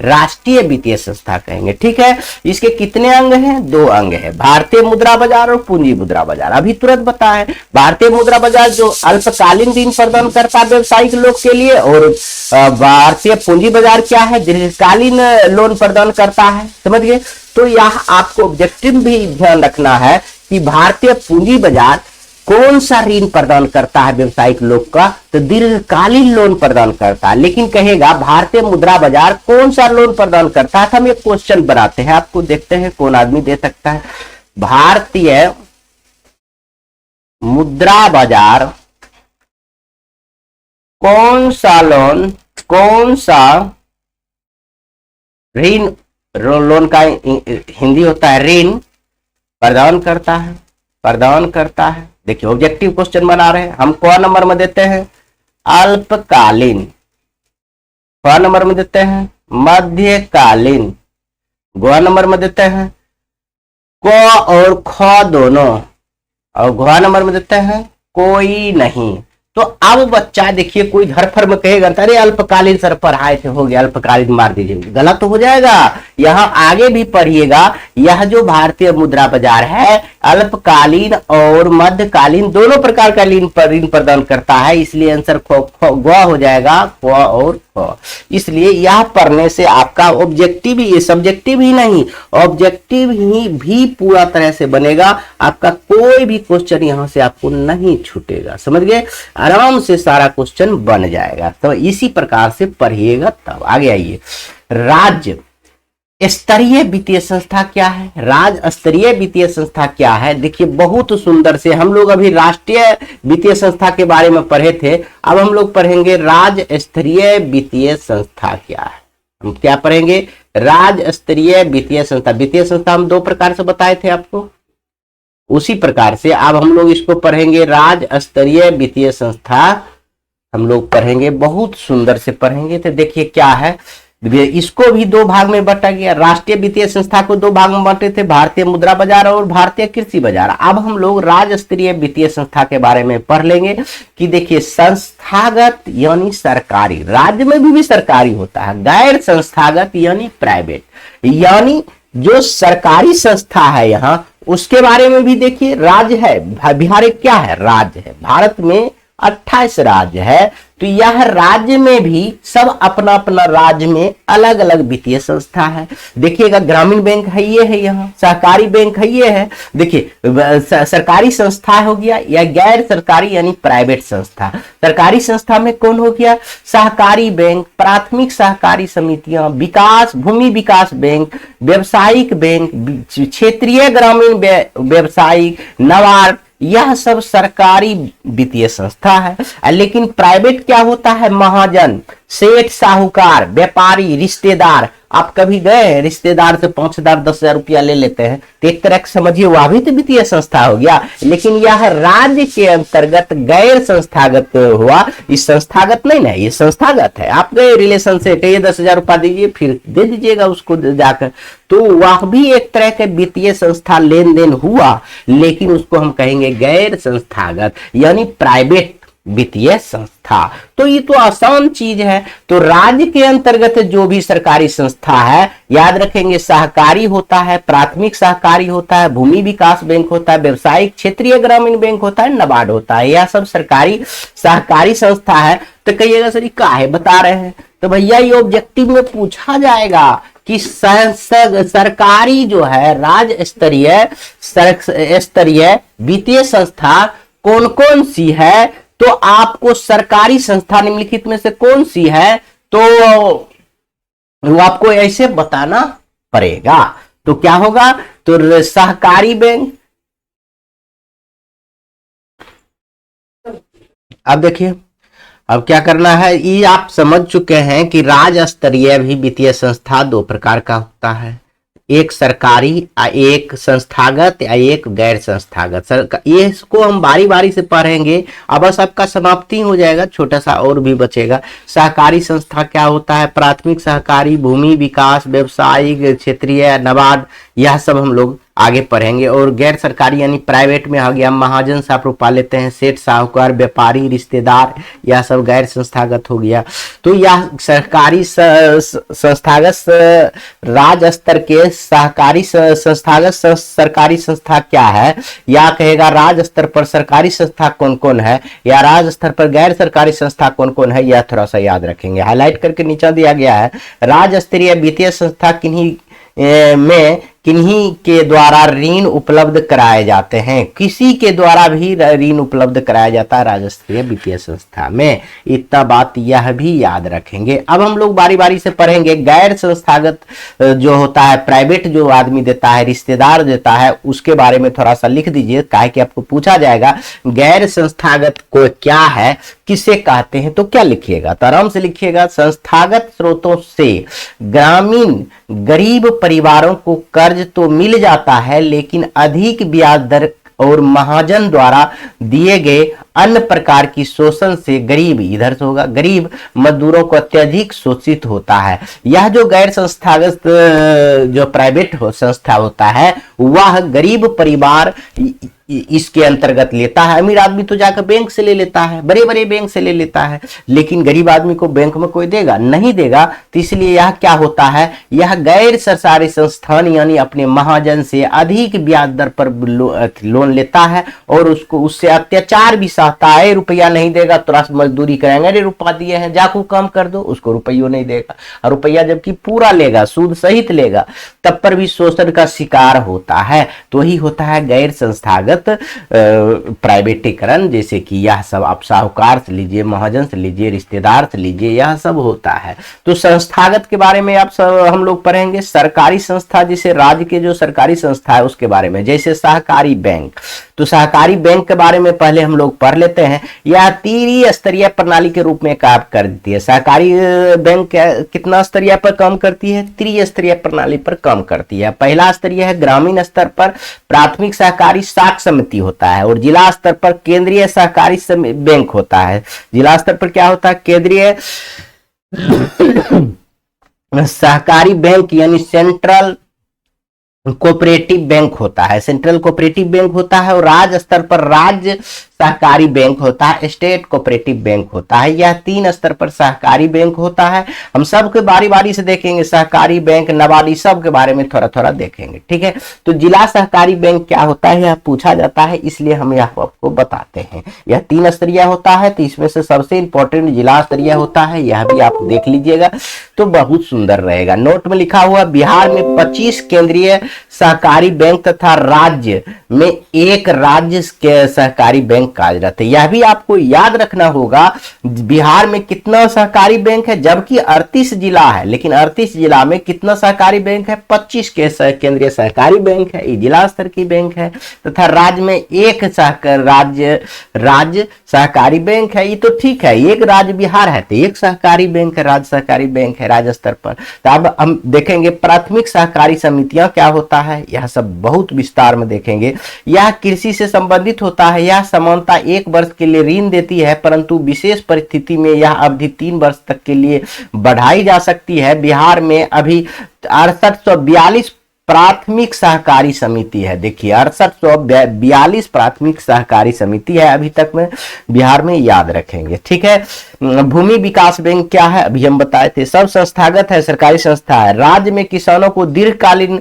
राष्ट्रीय वित्तीय संस्था कहेंगे, ठीक है? इसके कितने अंग हैं? 2 अंग है, भारतीय मुद्रा बाजार और पूंजी मुद्रा बाजार। अभी तुरंत बताएं, भारतीय मुद्रा बाजार जो अल्पकालीन ऋण प्रदान करता है व्यवसायिक लोग के लिए, और भारतीय पूंजी बाजार क्या है? दीर्घकालीन लोन प्रदान करता है, समझ गए? तो यह आपको ऑब्जेक्टिव भी ध्यान रखना है कि भारतीय पूंजी बाजार कौन सा ऋण प्रदान करता है व्यवसायिक लोग का, तो दीर्घकालीन लोन प्रदान करता है। लेकिन कहेगा भारतीय मुद्रा बाजार कौन सा लोन प्रदान करता है, तो हम एक क्वेश्चन बनाते हैं, आपको देखते हैं कौन आदमी दे सकता है। भारतीय मुद्रा बाजार कौन सा ऋण, लोन का हिंदी होता है ऋण, प्रदान करता है। देखिए ऑब्जेक्टिव क्वेश्चन बना रहे हैं हम। कौन नंबर में देते हैं? अल्पकालीन। कौन नंबर में देते हैं? मध्यकालीन। गौ नंबर में देते हैं क और ख दोनों, और घ नंबर में देते हैं कोई नहीं। तो अब बच्चा देखिए कोई धरफर में कहेगा अरे अल्पकालीन सर पढ़ाए थे, हो गया अल्पकालीन मार दीजिए, गलत तो हो जाएगा। यहाँ आगे भी पढ़िएगा, यह जो भारतीय मुद्रा बाजार है अल्पकालीन और मध्यकालीन दोनों प्रकार का ऋण प्रदान करता है, इसलिए आंसर ग हो जाएगा क और ख। इसलिए यह पढ़ने से आपका ऑब्जेक्टिव ही, ये सब्जेक्टिव ही नहीं, ऑब्जेक्टिव ही भी पूरा तरह से बनेगा। आपका कोई भी क्वेश्चन यहाँ से आपको नहीं छूटेगा, समझ गए? आराम से सारा क्वेश्चन बन जाएगा। तो इसी प्रकार से पढ़िएगा। तब आगे आइए, राज्य स्तरीय वित्तीय संस्था क्या है? राज्य स्तरीय वित्तीय संस्था क्या है? देखिए बहुत सुंदर से हम लोग अभी राष्ट्रीय वित्तीय संस्था के बारे में पढ़े थे, अब हम लोग पढ़ेंगे राज्य स्तरीय वित्तीय संस्था क्या है। हम क्या पढ़ेंगे? राज्य स्तरीय वित्तीय संस्था। वित्तीय संस्था हम दो प्रकार से बताए थे आपको, उसी प्रकार से अब हम लोग इसको पढ़ेंगे राज्य स्तरीय वित्तीय संस्था। हम लोग पढ़ेंगे, बहुत सुंदर से पढ़ेंगे। तो देखिए क्या है, इसको भी दो भाग में बांटा गया। राष्ट्रीय वित्तीय संस्था को दो भाग में बांटे थे, भारतीय मुद्रा बाजार और भारतीय कृषि बाजार। अब हम लोग राज्य स्तरीय वित्तीय संस्था के बारे में पढ़ लेंगे कि देखिए संस्थागत यानी सरकारी, राज्य में भी सरकारी होता है, गैर संस्थागत यानी प्राइवेट, यानी जो सरकारी संस्था है यहाँ उसके बारे में भी देखिए। राज्य है, बिहार एक क्या है? राज्य है। भारत में 28 राज्य है, तो यह राज्य में भी सब अपना अपना राज्य में अलग अलग वित्तीय संस्था है। देखिएगा ग्रामीण बैंक है, ये है, यहाँ सहकारी बैंक है, ये है। देखिए सरकारी संस्था हो गया या गैर सरकारी यानी प्राइवेट संस्था। सरकारी संस्था में कौन हो गया? सहकारी बैंक, प्राथमिक सहकारी समितियां, विकास भूमि विकास बैंक, व्यवसायिक बैंक, क्षेत्रीय ग्रामीण व्यवसायिक, नबार्ड, यह सब सरकारी वित्तीय संस्था है। लेकिन प्राइवेट क्या होता है? महाजन, सेठ, साहूकार, व्यापारी, रिश्तेदार। आप कभी गए रिश्तेदार से 5,000 10,000 रुपया ले लेते हैं, तो एक तरह से समझिए वह भी तो वित्तीय संस्था हो गया। लेकिन यह राज्य के अंतर्गत गैर संस्थागत हुआ। इस संस्थागत नहीं ना, ये संस्थागत है। आप गए रिलेशन से, कहिए 10,000 रुपया दीजिए, फिर दे दीजिएगा उसको जाकर, तो वह भी एक तरह के वित्तीय संस्था लेन देन हुआ, लेकिन उसको हम कहेंगे गैर संस्थागत यानी प्राइवेट वित्तीय संस्था। तो ये तो आसान चीज है। तो राज्य के अंतर्गत जो भी सरकारी संस्था है, याद रखेंगे सहकारी होता है, प्राथमिक सहकारी होता है, भूमि विकास बैंक होता है, व्यवसायिक क्षेत्रीय ग्रामीण बैंक होता है, नबार्ड होता है, यह सब सरकारी सहकारी संस्था है। तो कहिएगा सर काहे बता रहे हैं? तो भैया ये ऑब्जेक्टिव में पूछा जाएगा कि सरकारी जो है राज्य स्तरीय वित्तीय संस्था कौन कौन सी है, तो आपको सरकारी संस्था निम्नलिखित में से कौन सी है, तो वो आपको ऐसे बताना पड़ेगा। तो क्या होगा? तो सहकारी बैंक। अब देखिए अब क्या करना है, ये आप समझ चुके हैं कि राज्य स्तरीय भी वित्तीय संस्था दो प्रकार का होता है, एक सरकारी, एक संस्थागत या एक गैर संस्थागत। ये इसको हम बारी बारी से पढ़ेंगे। अब बस आपका समाप्ति हो जाएगा, छोटा सा और भी बचेगा। सहकारी संस्था क्या होता है? प्राथमिक सहकारी, भूमि विकास, व्यवसायिक, क्षेत्रीय, नबार्ड, यह सब हम लोग आगे पढ़ेंगे। और गैर सरकारी यानी प्राइवेट में आ गया महाजन से आप रुपा लेते हैं, सेठ, साहूकार, व्यापारी, रिश्तेदार, यह सब गैर संस्थागत हो गया। तो यह सरकारी संस्थागत राज्य स्तर के सहकारी संस्थागत सरकारी संस्था क्या है, या कहेगा राज्य स्तर पर सरकारी संस्था कौन कौन है, या राज्य स्तर पर गैर सरकारी संस्था कौन कौन है, यह थोड़ा सा याद रखेंगे। हाईलाइट करके नीचे दिया गया है, राज्य स्तरीय वित्तीय संस्था किन्हीं के द्वारा ऋण उपलब्ध कराए जाते हैं। किसी के द्वारा भी ऋण उपलब्ध कराया जाता है राज्य स्तरीय वित्तीय संस्था में। इतना बात यह भी याद रखेंगे। अब हम लोग बारी बारी से पढ़ेंगे। गैर संस्थागत जो होता है, प्राइवेट जो आदमी देता है, रिश्तेदार देता है, उसके बारे में थोड़ा सा लिख दीजिए, काहे कि आपको पूछा जाएगा गैर संस्थागत को क्या है, किसे कहते हैं, तो क्या लिखिएगा? तो आराम से लिखिएगा, संस्थागत स्रोतों से ग्रामीण गरीब परिवारों को कर्ज तो मिल जाता है, लेकिन अधिक ब्याज दर और महाजन द्वारा दिए गए अन्य प्रकार की शोषण से गरीब, इधर से होगा, गरीब मजदूरों को अत्यधिक शोषित होता है। यह जो गैर संस्थागत जो प्राइवेट संस्था होता है, वह गरीब परिवार इसके अंतर्गत लेता है। अमीर आदमी तो जाकर बैंक से ले लेता है, बड़े बड़े बैंक से ले लेता है, लेकिन गरीब आदमी को बैंक में कोई देगा नहीं देगा। तो इसलिए यह क्या होता है, यह गैर सरकारी संस्थान यानी अपने महाजन से अधिक ब्याज दर पर लोन लेता है और उसको उससे अत्याचार भी सहता है। रुपया नहीं देगा तो मजदूरी करेंगे, अरे रुपया दिए हैं जाको कम कर दो, उसको रुपया नहीं देगा, और रुपया जबकि पूरा लेगा, सूद सहित लेगा, तब पर भी शोषण का शिकार होता है। तो वही होता है गैर संस्थागत संस्थागत प्राइवेटीकरण, जैसे कि यह सब आप साहूकार से लीजिए, महाजन से लीजिए, रिश्तेदार से लीजिए, यह सब होता है। तो संस्थागत के बारे में आप सब हम लोग पढ़ेंगे। सरकारी संस्था, जैसे राज्य के जो सरकारी संस्था है उसके बारे में, जैसे सहकारी बैंक। तो सहकारी बैंक के बारे में पहले हम लोग पढ़ लेते हैं। यह त्रिस्तरीय प्रणाली के रूप में काम करती है। सहकारी बैंक कितना स्तरीय पर काम करती है? त्रिस्तरीय प्रणाली पर काम करती है। पहला स्तरीय है ग्रामीण स्तर पर प्राथमिक सहकारी साख समिति होता है, और जिला स्तर पर केंद्रीय सहकारी बैंक होता है। जिला स्तर पर क्या होता है? केंद्रीय सहकारी बैंक यानी सेंट्रल कोऑपरेटिव बैंक होता है, सेंट्रल कोऑपरेटिव बैंक होता है। और राज्य स्तर पर राज्य सहकारी बैंक होता है, स्टेट कोऑपरेटिव बैंक होता है। यह 3 स्तर पर सहकारी बैंक होता है। हम सबके बारी बारी से देखेंगे, सहकारी बैंक, नाबार्ड, सब के बारे में थोड़ा थोड़ा देखेंगे, ठीक है। तो जिला सहकारी बैंक क्या होता है यह पूछा जाता है, इसलिए हम यह आपको बताते हैं। यह 3 स्तरीय होता है, तो इसमें से सबसे इंपॉर्टेंट जिला स्तरीय होता है, यह भी आप देख लीजिएगा तो बहुत सुंदर रहेगा। नोट में लिखा हुआ बिहार में 25 केंद्रीय सहकारी बैंक तथा राज्य में 1 राज्य के सहकारी बैंक कार्यरत है। यह भी आपको याद रखना होगा, बिहार में कितना सहकारी बैंक है, जबकि 38 जिला है, लेकिन 38 जिला में कितना सहकारी बैंक है? 25 के केंद्रीय सहकारी बैंक है, ये जिला स्तर की बैंक है। तथा राज्य में 1 राज्य सहकारी बैंक है। ये तो ठीक है, 1 राज्य बिहार है तो 1 सहकारी बैंक है, राज्य सहकारी बैंक है राज्य स्तर पर। तो अब हम देखेंगे प्राथमिक सहकारी समितियां क्या होता है, यह सब बहुत विस्तार में देखेंगे। यह कृषि से संबंधित होता है। यह समानता 1 वर्ष के लिए ऋण देती है, परंतु विशेष परिस्थिति में यह अवधि 3 वर्ष तक के लिए बढ़ाई जा सकती है। बिहार में अभी 6842 प्राथमिक सहकारी समिति है। देखिए 6842 प्राथमिक सहकारी समिति है अभी तक में बिहार में, याद रखेंगे, ठीक है। भूमि विकास बैंक क्या है, अभी हम बताए थे। सब संस्थागत है, सरकारी संस्था है। राज्य में किसानों को दीर्घकालीन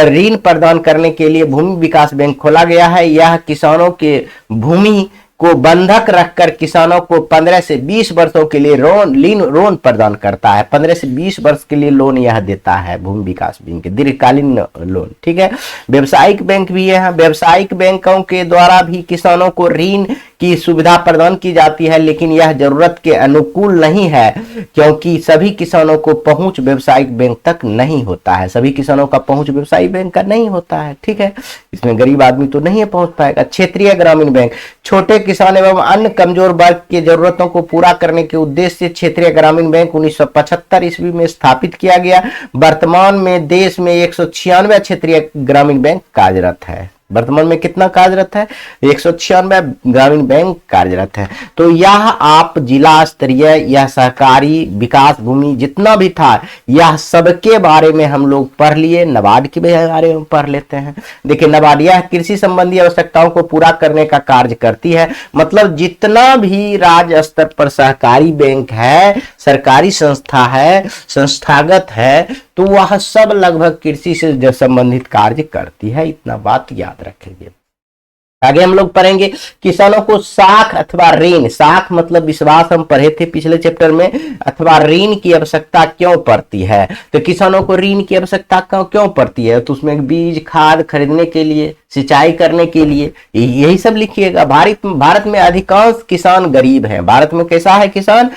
ऋण प्रदान करने के लिए भूमि विकास बैंक खोला गया है। यह किसानों के भूमि को बंधक रखकर किसानों को 15 से 20 वर्षों के लिए लोन प्रदान करता है। 15 से 20 वर्ष के लिए लोन यह देता है भूमि विकास बैंक, दीर्घकालीन लोन, ठीक है। व्यावसायिक बैंक भी है। व्यावसायिक बैंकों के द्वारा भी किसानों को ऋण की सुविधा प्रदान की जाती है, लेकिन यह जरूरत के अनुकूल नहीं है, क्योंकि सभी किसानों को पहुंच व्यावसायिक बैंक तक नहीं होता है। सभी किसानों का पहुंच व्यवसायिक बैंक का नहीं होता है, ठीक है। इसमें गरीब आदमी तो नहीं पहुंच पाएगा। क्षेत्रीय ग्रामीण बैंक छोटे किसान एवं अन्य कमजोर वर्ग की जरूरतों को पूरा करने के उद्देश्य से क्षेत्रीय ग्रामीण बैंक 1975 ईस्वी में स्थापित किया गया। वर्तमान में देश में 196 क्षेत्रीय ग्रामीण बैंक कार्यरत है। वर्तमान में कितना कार्यरत है? 196 ग्रामीण बैंक कार्यरत है। तो यह आप जिला स्तरीय, यह सहकारी विकास भूमि जितना भी था, यह सबके बारे में हम लोग पढ़ लिए। नाबार्ड के बारे में पढ़ लेते हैं। देखिए नाबार्ड यह कृषि संबंधी आवश्यकताओं को पूरा करने का कार्य करती है। मतलब जितना भी राज्य स्तर पर सहकारी बैंक है, सरकारी संस्था है, संस्थागत है, तो वह सब लगभग कृषि से संबंधित कार्य करती है। इतना बात याद रखेंगे। आगे हम लोग पढ़ेंगे किसानों को साख अथवा ऋण, साख मतलब विश्वास, हम पढ़े थे पिछले चैप्टर में, अथवा ऋण की आवश्यकता क्यों पड़ती है। तो किसानों को ऋण की आवश्यकता क्यों पड़ती है? तो उसमें बीज खाद खरीदने के लिए, सिंचाई करने के लिए, यही सब लिखिएगा। भारत में अधिकांश किसान गरीब हैं। भारत में कैसा है किसान?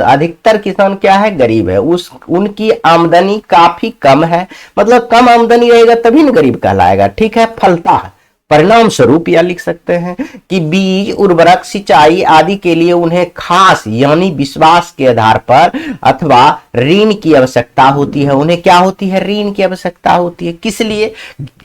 अधिकतर किसान क्या है? गरीब है। उनकी आमदनी काफी कम है। मतलब कम आमदनी रहेगा तभी ना गरीब कहलाएगा, ठीक है। फलता है, परिणाम स्वरूप यह लिख सकते हैं कि बीज, उर्वरक, सिंचाई आदि के लिए उन्हें खास यानी विश्वास के आधार पर अथवा ऋण की आवश्यकता होती है। उन्हें क्या होती है? ऋण की आवश्यकता होती है। किस लिए?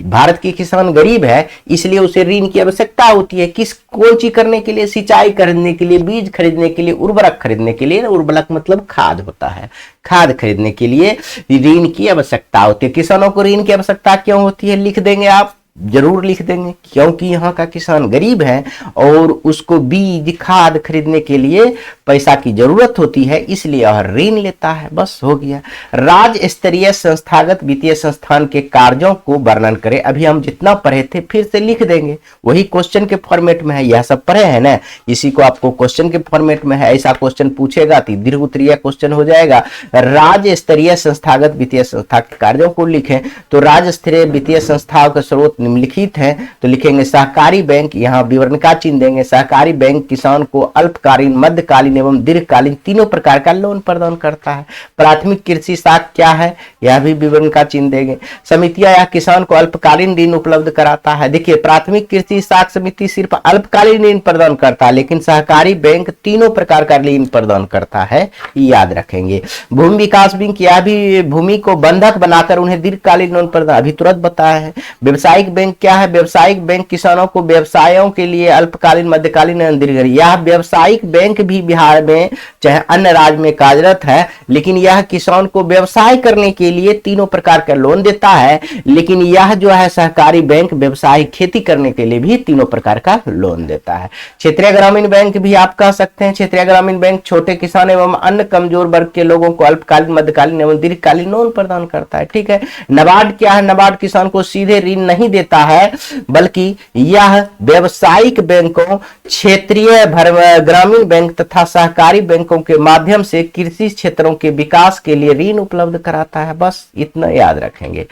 भारत के किसान गरीब है इसलिए उसे ऋण की आवश्यकता होती है। कौन चीज करने के लिए? सिंचाई करने के लिए, बीज खरीदने के लिए, उर्वरक खरीदने के लिए। उर्वरक मतलब खाद होता है। खाद खरीदने के लिए ऋण की आवश्यकता होती है। किसानों को ऋण की आवश्यकता क्यों होती है? लिख देंगे आप, जरूर लिख देंगे, क्योंकि यहाँ का किसान गरीब है और उसको बीज खाद खरीदने के लिए पैसा की जरूरत होती है, इसलिए वह ऋण लेता है। बस हो गया। राज्य स्तरीय संस्थागत वित्तीय संस्थान के कार्यों को वर्णन करें। अभी हम जितना पढ़े थे फिर से लिख देंगे, वही क्वेश्चन के फॉर्मेट में है। यह सब पढ़े हैं ना, इसी को आपको क्वेश्चन के फॉर्मेट में है। ऐसा क्वेश्चन पूछेगा तो दीर्घ उत्तरीय क्वेश्चन हो जाएगा। राज्य स्तरीय संस्थागत वित्तीय संस्था के कार्यों को लिखें। तो राज्य स्तरीय वित्तीय संस्थाओं के स्रोत निम्नलिखित हैं तो लिखेंगे सहकारी बैंक, यहाँ विवरण का चिन्ह देंगे। सहकारी बैंक किसान को अल्पकालीन, मध्यकालीन एवं दीर्घकालीन तीनों प्रकार का लोन प्रदान करता है। प्राथमिक कृषि साख क्या है, यह भी विवरण का चिन्ह देंगे। समितियां यह किसान को अल्पकालीन ऋण उपलब्ध कराता है। देखिए, प्राथमिक कृषि साख समिति सिर्फ अल्पकालीन ऋण प्रदान करता है, लेकिन सहकारी बैंक तीनों प्रकार का ऋण प्रदान करता है, याद रखेंगे। भूमि विकास बैंक, यह भी भूमि को बंधक बनाकर उन्हें दीर्घकालीन लोन प्रदान, अभी तुरंत बताया है। व्यवसायिक बैंक क्या है, व्यवसायिक बैंक किसानों को व्यवसायों के लिए अल्पकालीन, मध्यकालीन एवं दीर्घकालीन, यह व्यवसायिक बैंक भी बिहार में चाहे अन्य राज्य में कार्यरत है, लेकिन यह किसान को व्यवसाय करने के लिए तीनों प्रकार का लोन देता है। लेकिन यह जो है सहकारी बैंक व्यवसायिक खेती करने के लिए भी तीनों प्रकार का लोन देता है। क्षेत्रीय ग्रामीण बैंक भी आप कह सकते हैं। क्षेत्रीय ग्रामीण बैंक छोटे किसान एवं अन्य कमजोर वर्ग के लोगों को अल्पकालीन, मध्यकालीन एवं दीर्घकालीन लोन प्रदान करता है। ठीक है। नाबार्ड क्या है, नाबार्ड किसान को सीधे ऋण नहीं देता है, बल्कि यह व्यावसायिक बैंकों, क्षेत्रीय ग्रामीण बैंक तथा सहकारी बैंकों के माध्यम से कृषि क्षेत्रों के विकास के लिए ऋण उपलब्ध कराता है। बस इतना याद रखेंगे।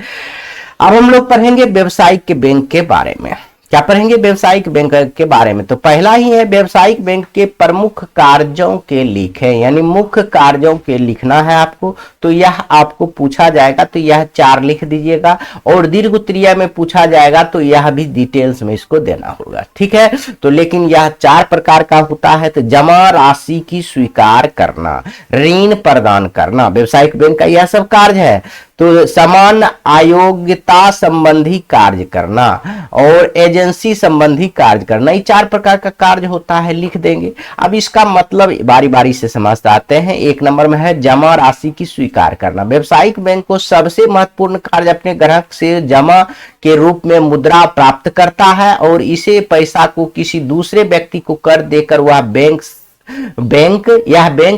अब हम लोग पढ़ेंगे व्यवसायिक के बैंक के बारे में। क्या पढ़ेंगे व्यवसायिक बैंक के बारे में? तो पहला ही है व्यवसायिक बैंक के प्रमुख कार्यों के लिखें, यानी मुख्य कार्यों के लिखना है आपको। तो यह आपको पूछा जाएगा तो यह 4 लिख दीजिएगा, और दीर्घ उत्तरीय में पूछा जाएगा तो यह भी डिटेल्स में इसको देना होगा। ठीक है। तो लेकिन यह 4 प्रकार का होता है। तो जमा राशि की स्वीकार करना, ऋण प्रदान करना, व्यवसायिक बैंक का यह सब कार्य है। तो समान अयोग्यता संबंधी कार्य करना और एजेंसी संबंधी कार्य करना, ये 4 प्रकार का कार्य होता है, लिख देंगे। अब इसका मतलब बारी बारी से समझते आते हैं। 1 नंबर में है जमा राशि की स्वीकार करना। व्यवसायिक बैंक को सबसे महत्वपूर्ण कार्य अपने ग्राहक से जमा के रूप में मुद्रा प्राप्त करता है, और इसे पैसा को किसी दूसरे व्यक्ति को कर देकर वह बैंक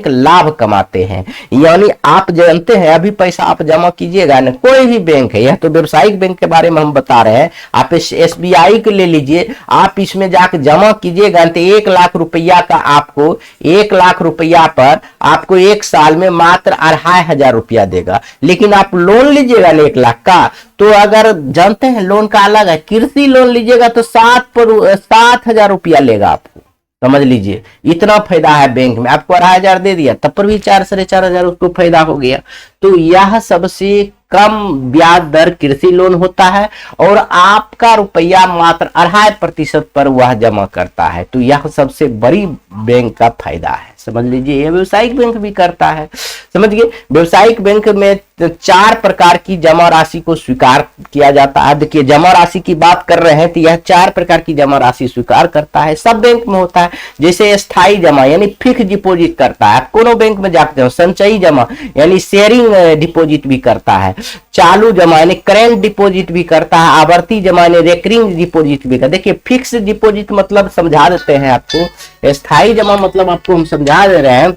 लाभ कमाते हैं। यानी आप जानते हैं, अभी पैसा आप जमा कीजिएगा ना, कोई भी बैंक है, यह तो व्यवसायिक बैंक के बारे में हम बता रहे हैं। आप SBI को ले लीजिए, आप इसमें जाकर जमा कीजिएगा तो 1 लाख रुपया का आपको 1 लाख रुपया पर आपको 1 साल में मात्र 2,500 रुपया देगा। लेकिन आप लोन लीजिएगा ना 1 लाख का, तो अगर जानते हैं लोन का अलग है, कृषि लोन लीजिएगा तो 7,000 रुपया लेगा आपको। समझ लीजिए, इतना फायदा है बैंक में। आपको 2,500 दे दिया, तब पर भी 4-4,500 उसको फायदा हो गया। तो यह सबसे कम ब्याज दर कृषि लोन होता है, और आपका रुपया मात्र 2.5% पर वह जमा करता है। तो यह सबसे बड़ी बैंक का फायदा है, समझ लीजिए। यह व्यवसायिक बैंक भी करता है, समझिए। व्यवसायिक बैंक में 4 प्रकार की जमा राशि को स्वीकार किया जाता है। देखिए, जमा राशि की बात कर रहे हैं तो यह 4 प्रकार की जमा राशि स्वीकार करता है। सब बैंक में होता है। जैसे स्थायी जमा यानी फिक्स डिपॉजिट करता है, कोनो बैंक में जाकर जाओ। संचयी जमा यानी शेयरिंग डिपॉजिट भी करता है। चालू जमा यानी करेंट डिपॉजिट भी करता है। आवर्ती जमा यानी रेकरिंग डिपॉजिट भी करता है। देखिए, फिक्स डिपॉजिट मतलब समझा देते हैं आपको, स्थायी जमा मतलब आपको हम समझा दे रहे हैं,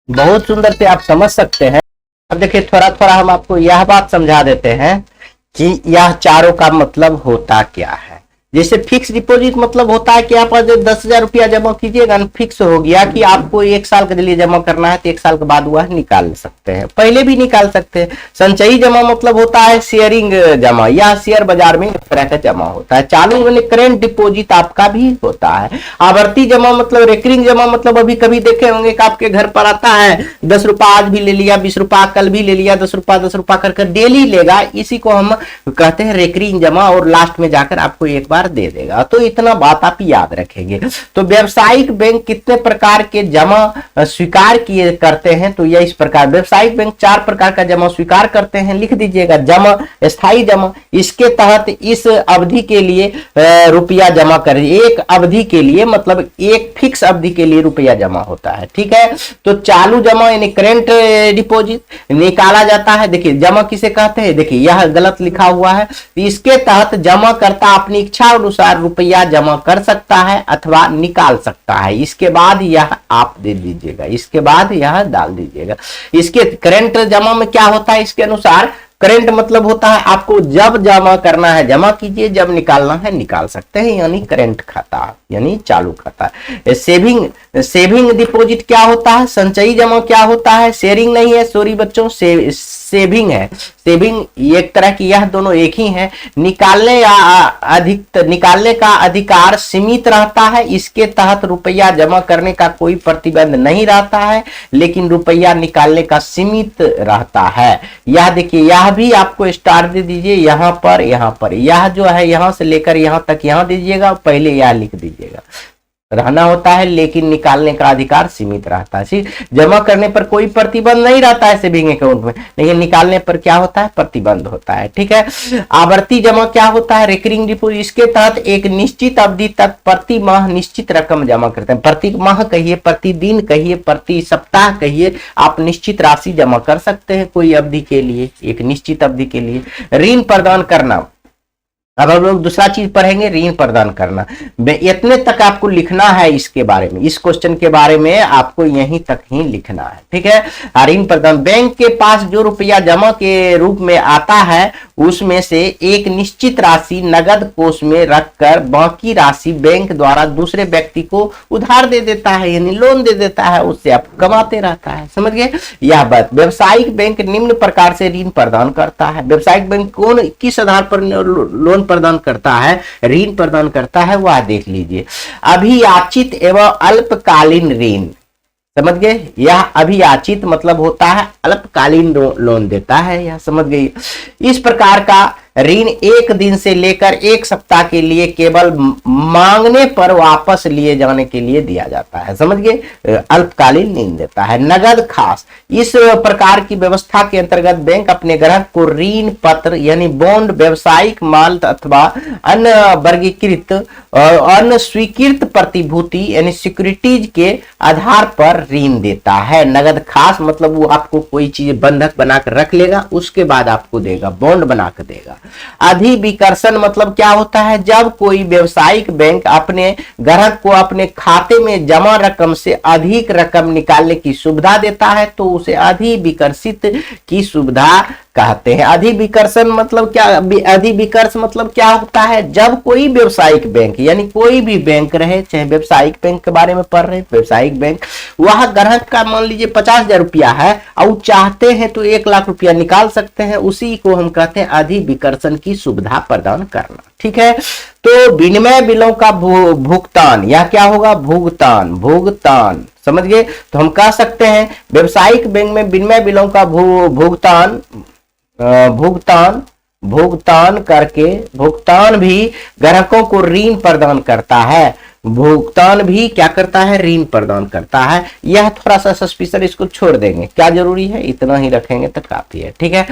बहुत सुंदर से आप समझ सकते हैं। अब देखिए, थोड़ा थोड़ा हम आपको यह बात समझा देते हैं कि यह चारों का मतलब होता क्या है। जैसे फिक्स डिपॉजिट मतलब होता है कि आप 10,000 रुपया जमा कीजिएगा, फिक्स हो गया कि आपको 1 साल के लिए जमा करना है, तो 1 साल के बाद वह निकाल सकते हैं, पहले भी निकाल सकते हैं। संचयी जमा मतलब होता है शेयरिंग जमा, या शेयर बाजार में इस तरह का जमा होता है। चालू यानी करेंट डिपॉजिट आपका भी होता है। आवर्ती जमा मतलब रेकरिंग जमा मतलब अभी कभी देखे होंगे कि आपके घर पर आता है, 10 रुपया आज भी ले लिया, 20 रुपया कल भी ले लिया, 10 रुपया करके डेली लेगा। इसी को हम कहते हैं रेकरिंग जमा, और लास्ट में जाकर आपको एक बार दे देगा। तो इतना बात आप याद रखेंगे। तो व्यावसायिक बैंक कितने प्रकार के जमा स्वीकार किए करते हैं? तो यह इस प्रकार, व्यावसायिक बैंक 4 प्रकार का जमा स्वीकार करते हैं, लिख दीजिएगा। जमा, स्थायी जमा, इसके तहत इस अवधि के लिए रुपया जमा करें। एक अवधि के लिए मतलब एक फिक्स अवधि के लिए रुपया जमा होता है। ठीक है। तो चालू जमा यानी करेंट डिपॉजिट निकाला जाता है। देखिए, जमा किसे कहते हैं? देखिए, यह गलत लिखा हुआ है। इसके तहत जमा करता अपनी इच्छा अनुसार रुपया जमा कर सकता है अथवा निकाल सकता है। इसके बाद यह आप दे दीजिएगा, इसके बाद यह डाल दीजिएगा। इसके करंट जमा में क्या होता है? इसके अनुसार करंट मतलब होता है आपको जब जमा करना है जमा कीजिए, जब निकालना है निकाल सकते हैं, यानी करंट खाता यानी चालू खाता। सेविंग डिपॉजिट क्या होता है? संचयी जमा क्या होता है? शेयरिंग नहीं है, सॉरी बच्चों, सेविंग है। सेविंग एक तरह की, यह दोनों एक ही है। निकालने का अधिकार सीमित रहता है। इसके तहत रुपया जमा करने का कोई प्रतिबंध नहीं रहता है, लेकिन रुपया निकालने का सीमित रहता है। यह देखिए, यह भी आपको स्टार दे दीजिए, यहां पर यह जो है यहां से लेकर यहां तक यहां दीजिएगा, पहले यह लिख दीजिएगा। रहना होता है लेकिन निकालने का अधिकार सीमित रहता है। जमा करने पर कोई प्रतिबंध नहीं रहता है सेविंग अकाउंट में, लेकिन निकालने पर क्या होता है, प्रतिबंध होता है। ठीक है। आवर्ती जमा क्या होता है, रिकरिंग डिपॉजिट। इसके तहत एक निश्चित अवधि तक प्रति माह निश्चित रकम जमा करते हैं। प्रति माह कहिए, प्रतिदिन कहिए, प्रति सप्ताह कहिए, आप निश्चित राशि जमा कर सकते हैं कोई अवधि के लिए, एक निश्चित अवधि के लिए। ऋण प्रदान करना, अब हम लोग दूसरा चीज पढ़ेंगे, ऋण प्रदान करना। इतने तक आपको लिखना है इसके बारे में, इस क्वेश्चन के बारे में आपको यहीं तक ही लिखना है। ठीक है। ऋण प्रदान, बैंक के पास जो रुपया जमा के रूप में आता है उसमें से एक निश्चित राशि नगद कोष में रखकर बाकी राशि बैंक द्वारा दूसरे व्यक्ति को उधार दे देता है, यानी लोन दे देता है, उससे आप कमाते रहता है। समझ गए यह बात। व्यवसायिक बैंक निम्न प्रकार से ऋण प्रदान करता है। व्यवसायिक बैंक कौन किस आधार पर लोन प्रदान करता है, ऋण प्रदान करता है, वह देख लीजिए। अभियाचित एवं अल्पकालीन ऋण, समझ गए। यह अभियाचित मतलब होता है अल्पकालीन लोन देता है, यह समझ गई। इस प्रकार का ऋण एक दिन से लेकर एक सप्ताह के लिए केवल मांगने पर वापस लिए जाने के लिए दिया जाता है। समझ गए, अल्पकालीन ऋण देता है। नगद खास, इस प्रकार की व्यवस्था के अंतर्गत बैंक अपने ग्राहक को ऋण पत्र यानी बॉन्ड, व्यावसायिक माल अथवा अन्य वर्गीकृत अन्य स्वीकृत प्रतिभूति यानी सिक्योरिटीज के आधार पर ऋण देता है। नगद खास मतलब वो आपको कोई चीज बंधक बनाकर रख लेगा, उसके बाद आपको देगा, बॉन्ड बनाकर देगा। अधिविकर्षण मतलब क्या होता है, जब कोई व्यावसायिक बैंक अपने ग्राहक को अपने खाते में जमा रकम से अधिक रकम निकालने की सुविधा देता है तो उसे अधिविकर्षित की सुविधा कहते हैं। अधिविकर्षण मतलब क्या, अधिविकर्ष मतलब क्या होता है, जब कोई व्यावसायिक बैंक यानी कोई भी बैंक रहे, चाहे व्यावसायिक बैंक के बारे में पढ़ रहे हैं, व्यावसायिक बैंक, वह ग्राहक का मान लीजिए 50,000 रुपया है और चाहते हैं तो 1 लाख रुपया निकाल सकते हैं, उसी को हम कहते हैं अधिविकर्षण की सुविधा प्रदान करना। ठीक है। तो विनिमय बिलों का भुगतान, यह क्या होगा, भुगतान, भुगतान, समझ गए। तो हम कह सकते हैं व्यावसायिक बैंक में विनिमय बिलों का भुगतान करके भुगतान भी ग्राहकों को ऋण प्रदान करता है। भुगतान भी क्या करता है, ऋण प्रदान करता है। यह थोड़ा सा सस्पिशन, इसको छोड़ देंगे, क्या जरूरी है, इतना ही रखेंगे तो काफी है। ठीक है।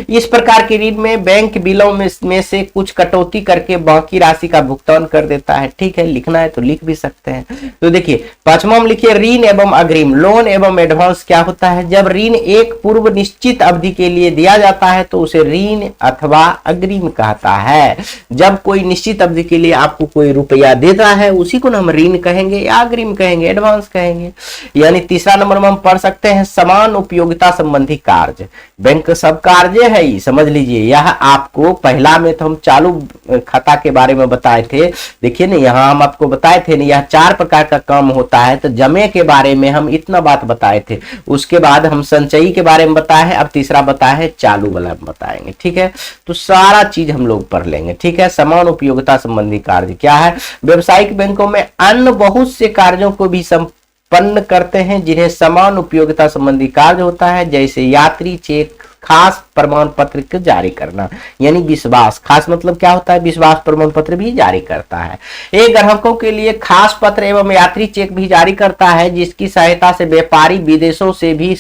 इस प्रकार के ऋण में बैंक बिलों में से कुछ कटौती करके बाकी राशि का भुगतान कर देता है। ठीक है, लिखना है तो लिख भी सकते हैं। तो देखिए पांचवा में लिखिए ऋण एवं अग्रिम। लोन एवं एडवांस क्या होता है, जब ऋण एक पूर्व निश्चित अवधि के लिए दिया जाता है तो उसे ऋण अथवा अग्रिम कहता है। जब कोई निश्चित अवधि के लिए आपको कोई रुपया देता है उसी को हम ऋण कहेंगे या अग्रिम कहेंगे, एडवांस कहेंगे। यानी तीसरा नंबर में हम पढ़ सकते हैं समान उपयोगिता संबंधी कार्य। बैंक सब कार्य है ही, समझ लीजिए। यह आपको पहला में तो हम चालू खाता के बारे में बताए थे, देखिए ना यहाँ हम आपको बताए थे ना, यह 4 प्रकार का काम होता है। तो जमे के बारे में हम इतना बात बताए थे, उसके बाद हम संचयी के बारे में बताए हैं, अब तीसरा बताया है चालू वाला बताएंगे। ठीक है। तो सारा चीज हम लोग पढ़ लेंगे। ठीक है। समान उपयोगिता संबंधी कार्य क्या है, व्यवसायिक बैंकों में अन्य बहुत से कार्यों को भी संपन्न करते हैं जिन्हें समान उपयोगिता संबंधी कार्य होता है, जैसे यात्री चेक, खास प्रमाण पत्र को जारी करना, यानी विश्वास। खास मतलब क्या होता है, विश्वास प्रमाण पत्र भी जारी करता है। एक ग्राहकों के लिए खास पत्र एवं यात्री चेक भी जारी करता है, जिसकी सहायता से व्यापारी विदेशों से भी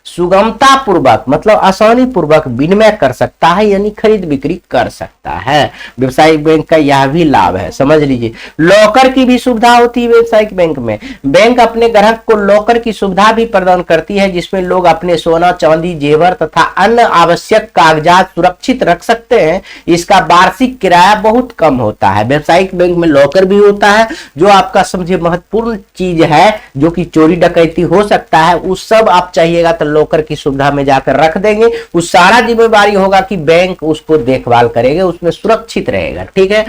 सुगमता पूर्वक मतलब आसानी पूर्वक विनिमय कर सकता है, यानी खरीद बिक्री कर सकता है। व्यवसायिक बैंक का यह भी लाभ है, समझ लीजिए। लॉकर की भी सुविधा होती है व्यवसायिक बैंक में। बैंक अपने ग्राहक को लॉकर की सुविधा भी प्रदान करती है, जिसमें लोग अपने सोना, चांदी, जेवर तथा अन्य आवश्यक कागजात सुरक्षित रख सकते हैं। इसका वार्षिक किराया बहुत कम होता है। व्यवसायिक बैंक में लॉकर भी होता है, जो आपका समझिए महत्वपूर्ण चीज है, जो कि चोरी डकैती हो सकता है, उस सब आप चाहिएगा तो लॉकर की सुविधा में जाकर रख देंगे। उस सारा जिम्मेवारी होगा कि बैंक उसको देखभाल करेगा, उसमें सुरक्षित रहेगा। ठीक है।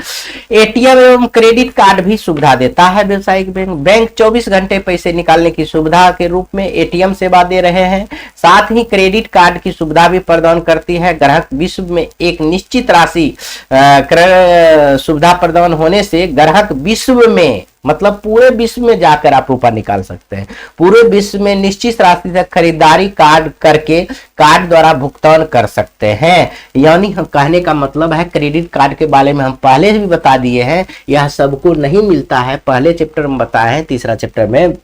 एटीएम एवं क्रेडिट कार्ड भी सुविधा देता है व्यवसायिक बैंक। बैंक 24 घंटे पैसे निकालने की सुविधा के रूप में एटीएम सेवा दे रहे हैं, साथ ही क्रेडिट कार्ड की सुविधा भी प्रदान करती है। ग्राहक विश्व में एक निश्चित राशि क्रय सुविधा प्रदान होने से ग्राहक विश्व में मतलब पूरे विश्व में जाकर आप रुपया निकाल सकते हैं। पूरे विश्व में निश्चित राशि तक खरीदारी कार्ड करके कार्ड द्वारा भुगतान कर सकते हैं। यानी हम कहने का मतलब है क्रेडिट कार्ड के बारे में हम पहले भी बता दिए हैं, यह सबको नहीं मिलता है। पहले चैप्टर में बताए हैं, तीसरा चैप्टर में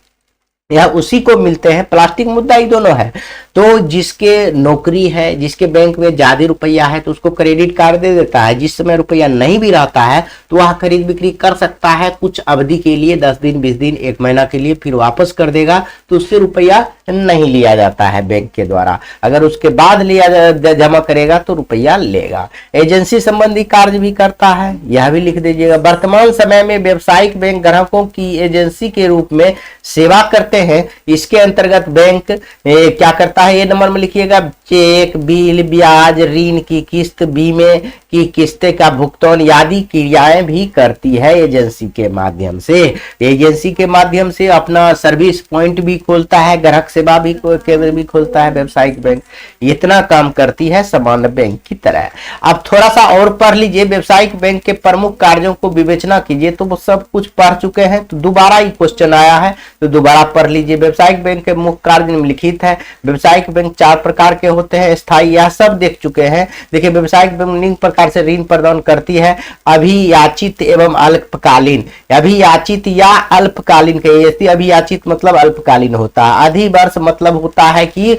यह उसी को मिलते हैं। प्लास्टिक मुद्दा ही दोनों है। तो जिसके नौकरी है, जिसके बैंक में ज्यादा रुपया है तो उसको क्रेडिट कार्ड दे देता है। जिस समय रुपया नहीं भी रहता है तो वह खरीद बिक्री कर सकता है कुछ अवधि के लिए, 10 दिन 20 दिन 1 महीना के लिए, फिर वापस कर देगा तो उससे रुपया नहीं लिया जाता है बैंक के द्वारा। अगर उसके बाद लिया जमा करेगा तो रुपया लेगा। एजेंसी संबंधी कार्य भी करता है, यह भी लिख दीजिएगा। वर्तमान समय में व्यावसायिक बैंक ग्राहकों की एजेंसी के रूप में सेवा करते हैं। इसके अंतर्गत बैंक क्या करता है, ये नंबर में लिखिएगा, चेक, बिल, ब्याज, ऋण की किस्त, बीमे की किस्तें का भुगतान आदि क्रियाएं भी करती है एजेंसी के माध्यम से। एजेंसी के माध्यम से अपना सर्विस पॉइंट भी खोलता है, ग्राहक सेवा भी केंद्र भी खोलता है व्यावसायिक बैंक। इतना काम करती है सामान्य बैंक की तरह। अब थोड़ा सा और पढ़ लीजिए, व्यावसायिक बैंक के प्रमुख कार्यों को विवेचना कीजिए। तो वो सब कुछ पढ़ चुके हैं, तो दोबारा ही क्वेश्चन आया है तो दोबारा पढ़ लीजिए। व्यावसायिक बैंक के मुख्य कार्य निम्नलिखित है। व्यावसायिक बैंक 4 प्रकार के होते हैं। स्थायी, यह सब देख चुके हैं। देखिए व्यावसायिक बैंक निम्न प्रकार से ऋण प्रदान करती है। अभियाचित एवं अल्पकालीन। अभियाचित या अल्पकालीन के, अभियाचित मतलब अल्पकालीन होता है। अधिवर्ष मतलब होता है कि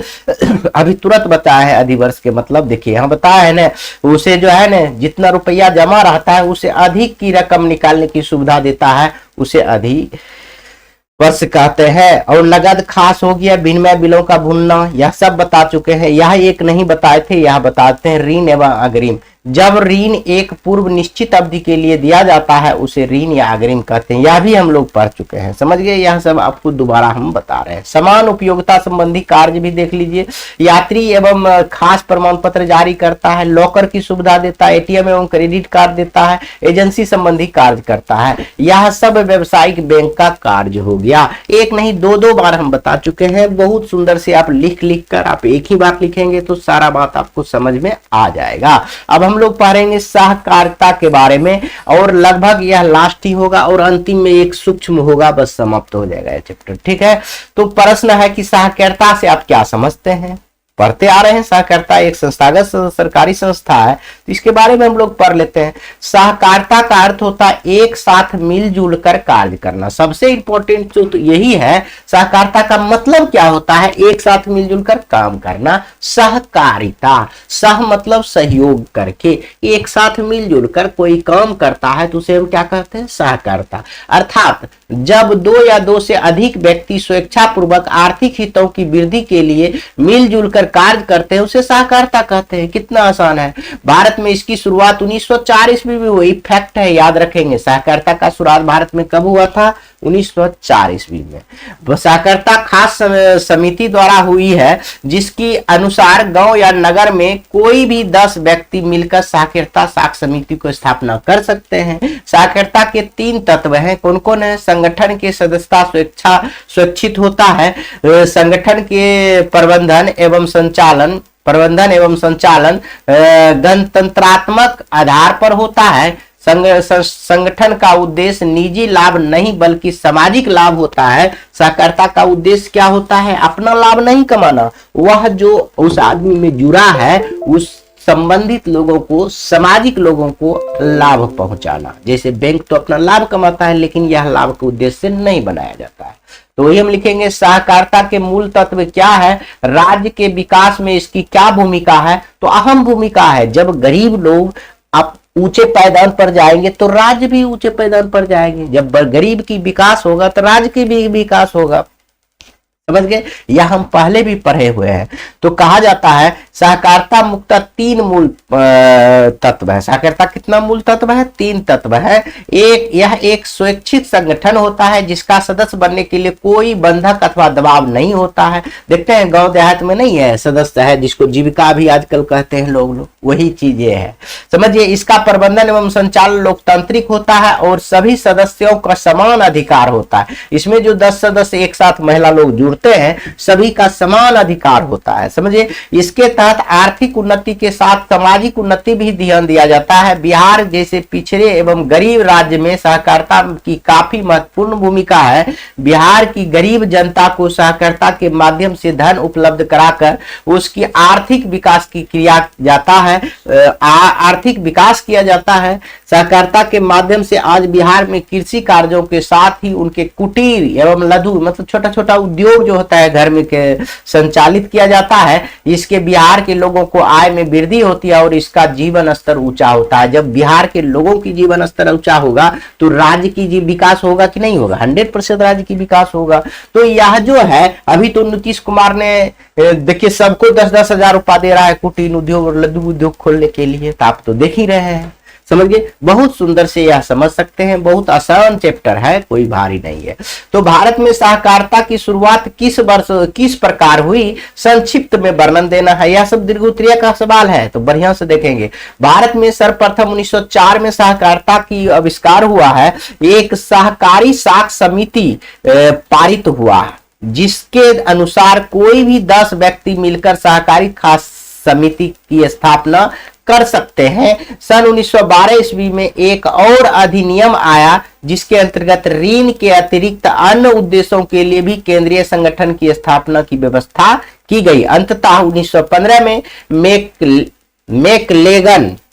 अभी तुरंत बताया है अधिवर्ष के मतलब, देखिए यहाँ बताया है ना, उसे जो है ना जितना रुपया जमा रहता है उसे अधिक की रकम निकालने की सुविधा देता है, उसे अधिक वर्ष कहते हैं। और नगद खास हो गया, विनिमय बिलों का भुनना, यह सब बता चुके हैं। यह एक नहीं बताए थे, यह बताते हैं ऋण एवं अग्रिम। जब ऋण एक पूर्व निश्चित अवधि के लिए दिया जाता है उसे ऋण या अग्रिम कहते हैं। यह भी हम लोग पढ़ चुके हैं, समझ गए। यह सब आपको दोबारा हम बता रहे हैं। समान उपयोगिता संबंधी कार्य भी देख लीजिए। यात्री एवं खास प्रमाण पत्र जारी करता है, लॉकर की सुविधा देता है, एटीएम एवं क्रेडिट कार्ड देता है, एजेंसी संबंधी कार्य करता है। यह सब व्यावसायिक बैंक का कार्य हो गया। एक नहीं 2 बार हम बता चुके हैं। बहुत सुंदर से आप लिख कर आप एक ही बार लिखेंगे तो सारा बात आपको समझ में आ जाएगा। अब हम लोग पढ़ेंगे सहकारिता के बारे में और लगभग यह लास्ट ही होगा और अंतिम में एक सूक्ष्म होगा, बस समाप्त हो जाएगा ये चैप्टर, ठीक है। तो प्रश्न है कि सहकारिता से आप क्या समझते हैं। पढ़ते आ रहे हैं, सहकारिता एक संस्थागत सरकारी संस्था है, तो इसके बारे में हम लोग पढ़ लेते हैं। सहकारिता का अर्थ होता है एक साथ मिलजुल कर कार्य करना। सबसे इंपॉर्टेंट तो यही है। सहकारिता का मतलब क्या होता है, एक साथ मिलजुल कर काम करना। सहकारिता, सह मतलब सहयोग करके, एक साथ मिलजुल कर कोई काम करता है तो उसे हम क्या कहते हैं, सहकारिता। अर्थात जब 2 या 2 से अधिक व्यक्ति स्वेच्छापूर्वक आर्थिक हितों की वृद्धि के लिए मिलजुल कर कार्य करते हैं उसे सहकारिता कहते हैं। कितना आसान है। भारत में इसकी शुरुआत 1904 ईस्वी में हुई। फैक्ट है, याद रखेंगे। सहकारिता का शुरुआत भारत में कब हुआ था, 1904 ईस्वी में। सहकारिता खास समिति द्वारा हुई है जिसकी अनुसार गांव या नगर में कोई भी 10 व्यक्ति मिलकर सहकारिता साख समिति को स्थापना कर सकते हैं। सहकारिता के 3 तत्व हैं। कौन कौन है, संगठन के सदस्यता स्वैच्छित होता है, संगठन के प्रबंधन एवं संचालन गणतंत्रात्मक आधार पर होता है। संगठन का उद्देश्य निजी लाभ नहीं बल्कि सामाजिक लाभ होता है। सहकारिता का उद्देश्य क्या होता है, अपना लाभ नहीं कमाना, वह जो उस आदमी में जुड़ा है उस संबंधित लोगों को, सामाजिक लोगों को लाभ पहुंचाना। जैसे बैंक तो अपना लाभ कमाता है लेकिन यह लाभ के उद्देश्य से नहीं बनाया जाता है। तो वही हम लिखेंगे सहकारिता के मूल तत्व क्या है, राज्य के विकास में इसकी क्या भूमिका है। तो अहम भूमिका है। जब गरीब लोग आप ऊंचे पायदान पर जाएंगे तो राज्य भी ऊंचे पायदान पर जाएंगे। जब गरीब की विकास होगा तो राज्य की भी विकास होगा, समझ गए। यह हम पहले भी पढ़े हुए हैं। तो कहा जाता है सहकारिता मुख्यतः 3 मूल तत्व है। सहकारिता कितना मूल तत्व है, 3 तत्व है। यह एक स्वैच्छिक संगठन होता है जिसका सदस्य बनने के लिए कोई बंधक अथवा दबाव नहीं होता है। देखते हैं गांव देहात में नहीं है, सदस्य है जिसको जीविका भी आजकल कहते हैं लोग, वही चीज ये है, समझिए। इसका प्रबंधन एवं संचालन लोकतांत्रिक होता है और सभी सदस्यों का समान अधिकार होता है। इसमें जो 10 सदस्य एक साथ महिला लोग जुड़ते सकते हैं, सभी का समान अधिकार होता है। समझिए, इसके तहत आर्थिक उन्नति के साथ सामाजिक उन्नति भी ध्यान दिया जाता है। बिहार जैसे पिछड़े एवं गरीब राज्य में सहकारिता की काफी महत्वपूर्ण भूमिका है। बिहार की गरीब जनता को सहकारिता के माध्यम से धन उपलब्ध कराकर उसकी आर्थिक विकास की किया जाता है, आर्थिक विकास किया जाता है। सहकारिता के माध्यम से आज बिहार में कृषि कार्यों के साथ ही उनके कुटीर एवं लघु मतलब छोटा छोटा उद्योग जो होता है घर में के संचालित किया जाता है। इसके बिहार के लोगों को आय में वृद्धि होती है और इसका जीवन स्तर ऊंचा होता है। जब बिहार के लोगों की जीवन स्तर ऊंचा होगा तो राज्य की विकास होगा कि नहीं होगा? 100% राज्य की विकास होगा। तो यह जो है, अभी तो नीतीश कुमार ने देखिए सबको 10-10 हजार रुपया दे रहा है कुटीर उद्योग और लघु उद्योग खोलने के लिए, तो आप तो देख ही रहे हैं। समझिए, बहुत सुंदर से यह समझ सकते हैं, बहुत आसान चैप्टर है, कोई भारी नहीं है। तो भारत में सहकारिता की शुरुआत किस प्रकार हुई, संक्षिप्त में वर्णन देना है। यह सब दीर्घ उत्तरीय का सवाल है, तो बढ़िया से देखेंगे। भारत में सर्वप्रथम 1904 में सहकारिता की आविष्कार हुआ है। एक सहकारी साख समिति पारित हुआ, जिसके अनुसार कोई भी 10 व्यक्ति मिलकर सहकारी खास समिति की स्थापना कर सकते हैं। सन 1912 ईस्वी में एक और अधिनियम आया, जिसके अंतर्गत ऋण के अतिरिक्त अन्य उद्देश्यों के लिए भी केंद्रीय संगठन की स्थापना की व्यवस्था की गई। अंततः 1915 में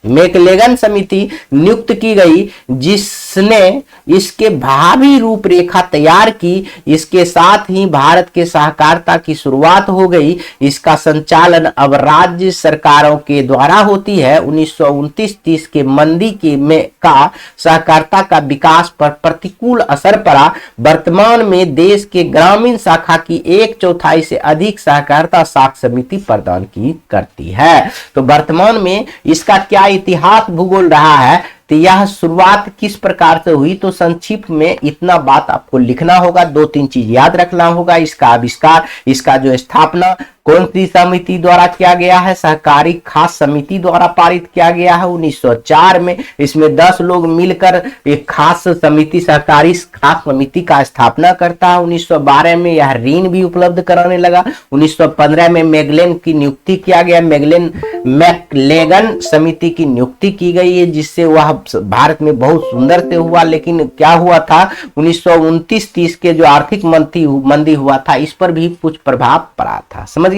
मैकलेगन समिति नियुक्त की गई, जिसने इसके भावी रूपरेखा तैयार की। इसके साथ ही भारत के सहकारिता की शुरुआत हो गई। इसका संचालन अब राज्य सरकारों के द्वारा होती है। 1929-30 के मंदी का सहकारिता का विकास पर प्रतिकूल असर पड़ा। वर्तमान में देश के ग्रामीण शाखा की 1/4 से अधिक सहकारिता साख समिति प्रदान की करती है। तो वर्तमान में इसका क्या इतिहास भूगोल रहा है, तो यह शुरुआत किस प्रकार से हुई, तो संक्षिप्त में इतना बात आपको लिखना होगा। 2-3 चीज याद रखना होगा। इसका आविष्कार, इसका जो स्थापना कौन सी समिति द्वारा किया गया है, सहकारी खास समिति द्वारा पारित किया गया है 1904 में। इसमें 10 लोग मिलकर एक खास समिति, सहकारी खास समिति का स्थापना करता है। 1912 में यह ऋण भी उपलब्ध कराने लगा। 1915 में मैगलेन की नियुक्ति किया गया, मैकलेगन समिति की नियुक्ति की गई है, जिससे वह भारत में बहुत सुंदर से हुआ। लेकिन क्या हुआ था, 1929-30 के जो आर्थिक मंदी हुआ था, इस पर भी कुछ प्रभाव पड़ा था। समझिए,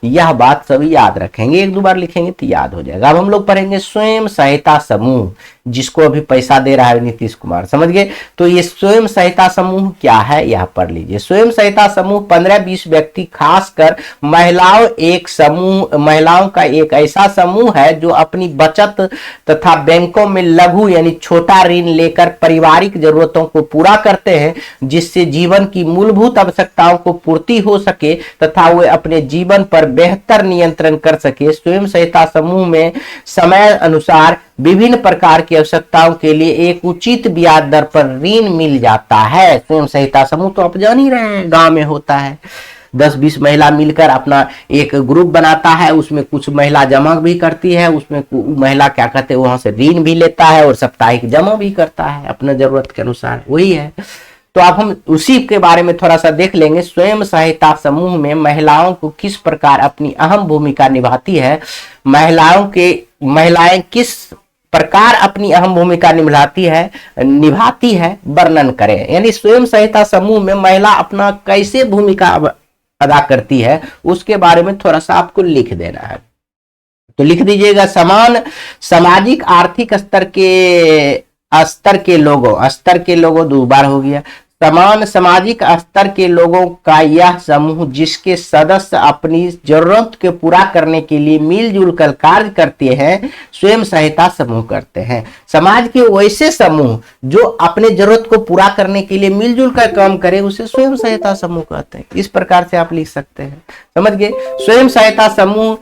यह बात सभी याद रखेंगे, 1-2 बार लिखेंगे तो याद हो जाएगा। अब हम लोग पढ़ेंगे स्वयं सहायता समूह, जिसको अभी पैसा दे रहा है नीतीश कुमार। समझ गए? तो ये स्वयं सहायता समूह क्या है, यह पढ़ लीजिए। स्वयं सहायता समूह 15-20 व्यक्ति, खासकर महिलाओं का एक ऐसा समूह है जो अपनी बचत तथा बैंकों में लघु यानी छोटा ऋण लेकर पारिवारिक जरूरतों को पूरा करते हैं, जिससे जीवन की मूलभूत आवश्यकताओं को पूर्ति हो सके तथा वे अपने जीवन पर बेहतर नियंत्रण कर सके। स्वयं सहायता समूह में समय अनुसार विभिन्न प्रकार की आवश्यकताओं के लिए एक उचित ब्याज दर पर ऋण मिल जाता है। स्वयं सहायता समूह तो आप जान ही रहे हैं, गांव में होता है। 10-20 महिला मिलकर अपना एक ग्रुप बनाता है, उसमें कुछ महिला जमा भी करती है, उसमें महिला क्या कहते हैं वहां से ऋण भी लेता है और साप्ताहिक जमा भी करता है अपने जरूरत के अनुसार, वही है। तो अब हम उसी के बारे में थोड़ा सा देख लेंगे। स्वयं सहायता समूह में महिलाओं को किस प्रकार अपनी अहम भूमिका निभाती है, महिलाएं किस प्रकार अपनी अहम भूमिका निभाती है वर्णन करें। यानी स्वयं सहायता समूह में महिला अपना कैसे भूमिका अदा करती है, उसके बारे में थोड़ा सा आपको लिख देना है। तो लिख दीजिएगा, समान सामाजिक आर्थिक स्तर के लोगों 2 बार हो गया। समान सामाजिक स्तर के लोगों का यह समूह, जिसके सदस्य अपनी जरूरत को पूरा करने के लिए मिलजुल कर कार्य करते हैं, स्वयं सहायता समूह करते हैं। समाज के वैसे समूह जो अपने जरूरत को पूरा करने के लिए मिलजुल कर काम करे, उसे स्वयं सहायता समूह कहते हैं। इस प्रकार से आप लिख सकते हैं। समझ गए? स्वयं सहायता समूह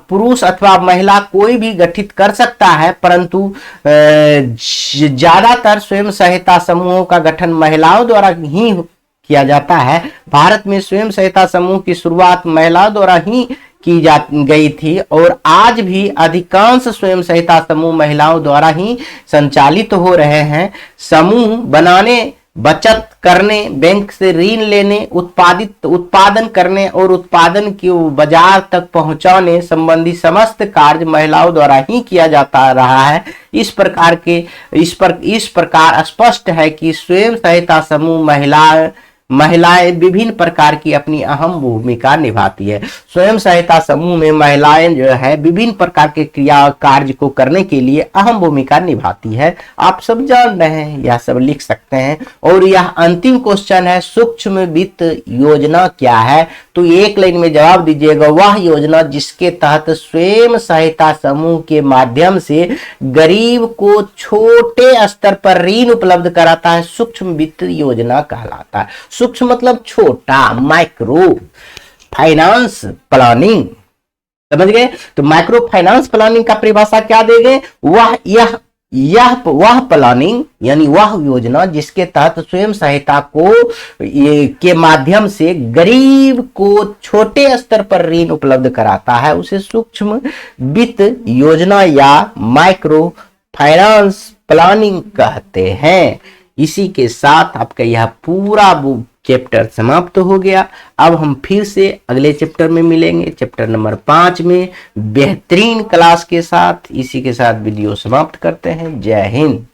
पुरुष अथवा महिला कोई भी गठित कर सकता है, परंतु ज्यादातर स्वयं सहायता समूहों का गठन महिलाओं द्वारा ही किया जाता है। भारत में स्वयं सहायता समूह की शुरुआत महिलाओं द्वारा ही की गई थी और आज भी अधिकांश स्वयं सहायता समूह महिलाओं द्वारा ही संचालित हो रहे हैं। समूह बनाने बचत करने, बैंक से ऋण लेने, उत्पादन करने और उत्पादन की बाजार तक पहुंचाने संबंधी समस्त कार्य महिलाओं द्वारा ही किया जाता रहा है। इस प्रकार स्पष्ट है कि स्वयं सहायता समूह महिलाएं विभिन्न प्रकार की अपनी अहम भूमिका निभाती है। स्वयं सहायता समूह में महिलाएं जो है विभिन्न प्रकार के क्रिया कार्य को करने के लिए अहम भूमिका निभाती है। आप सब जान रहे हैं, यह सब लिख सकते हैं। और यह अंतिम क्वेश्चन है, सूक्ष्म वित्त योजना क्या है? तो एक लाइन में जवाब दीजिएगा, वह योजना जिसके तहत स्वयं सहायता समूह के माध्यम से गरीब को छोटे स्तर पर ऋण उपलब्ध कराता है, सूक्ष्म वित्त योजना कहलाता है। सूक्ष्म मतलब छोटा, माइक्रो फाइनेंस प्लानिंग, समझ गए? तो माइक्रो फाइनेंस प्लानिंग का परिभाषा क्या देंगे? वह प्लानिंग यानी वह योजना जिसके तहत स्वयं सहायता के माध्यम से गरीब को छोटे स्तर पर ऋण उपलब्ध कराता है, उसे सूक्ष्म वित्त योजना या माइक्रो फाइनेंस प्लानिंग कहते हैं। इसी के साथ आपका यह पूरा चैप्टर समाप्त हो गया। अब हम फिर से अगले चैप्टर में मिलेंगे, चैप्टर नंबर 5 में बेहतरीन क्लास के साथ। इसी के साथ वीडियो समाप्त करते हैं। जय हिंद।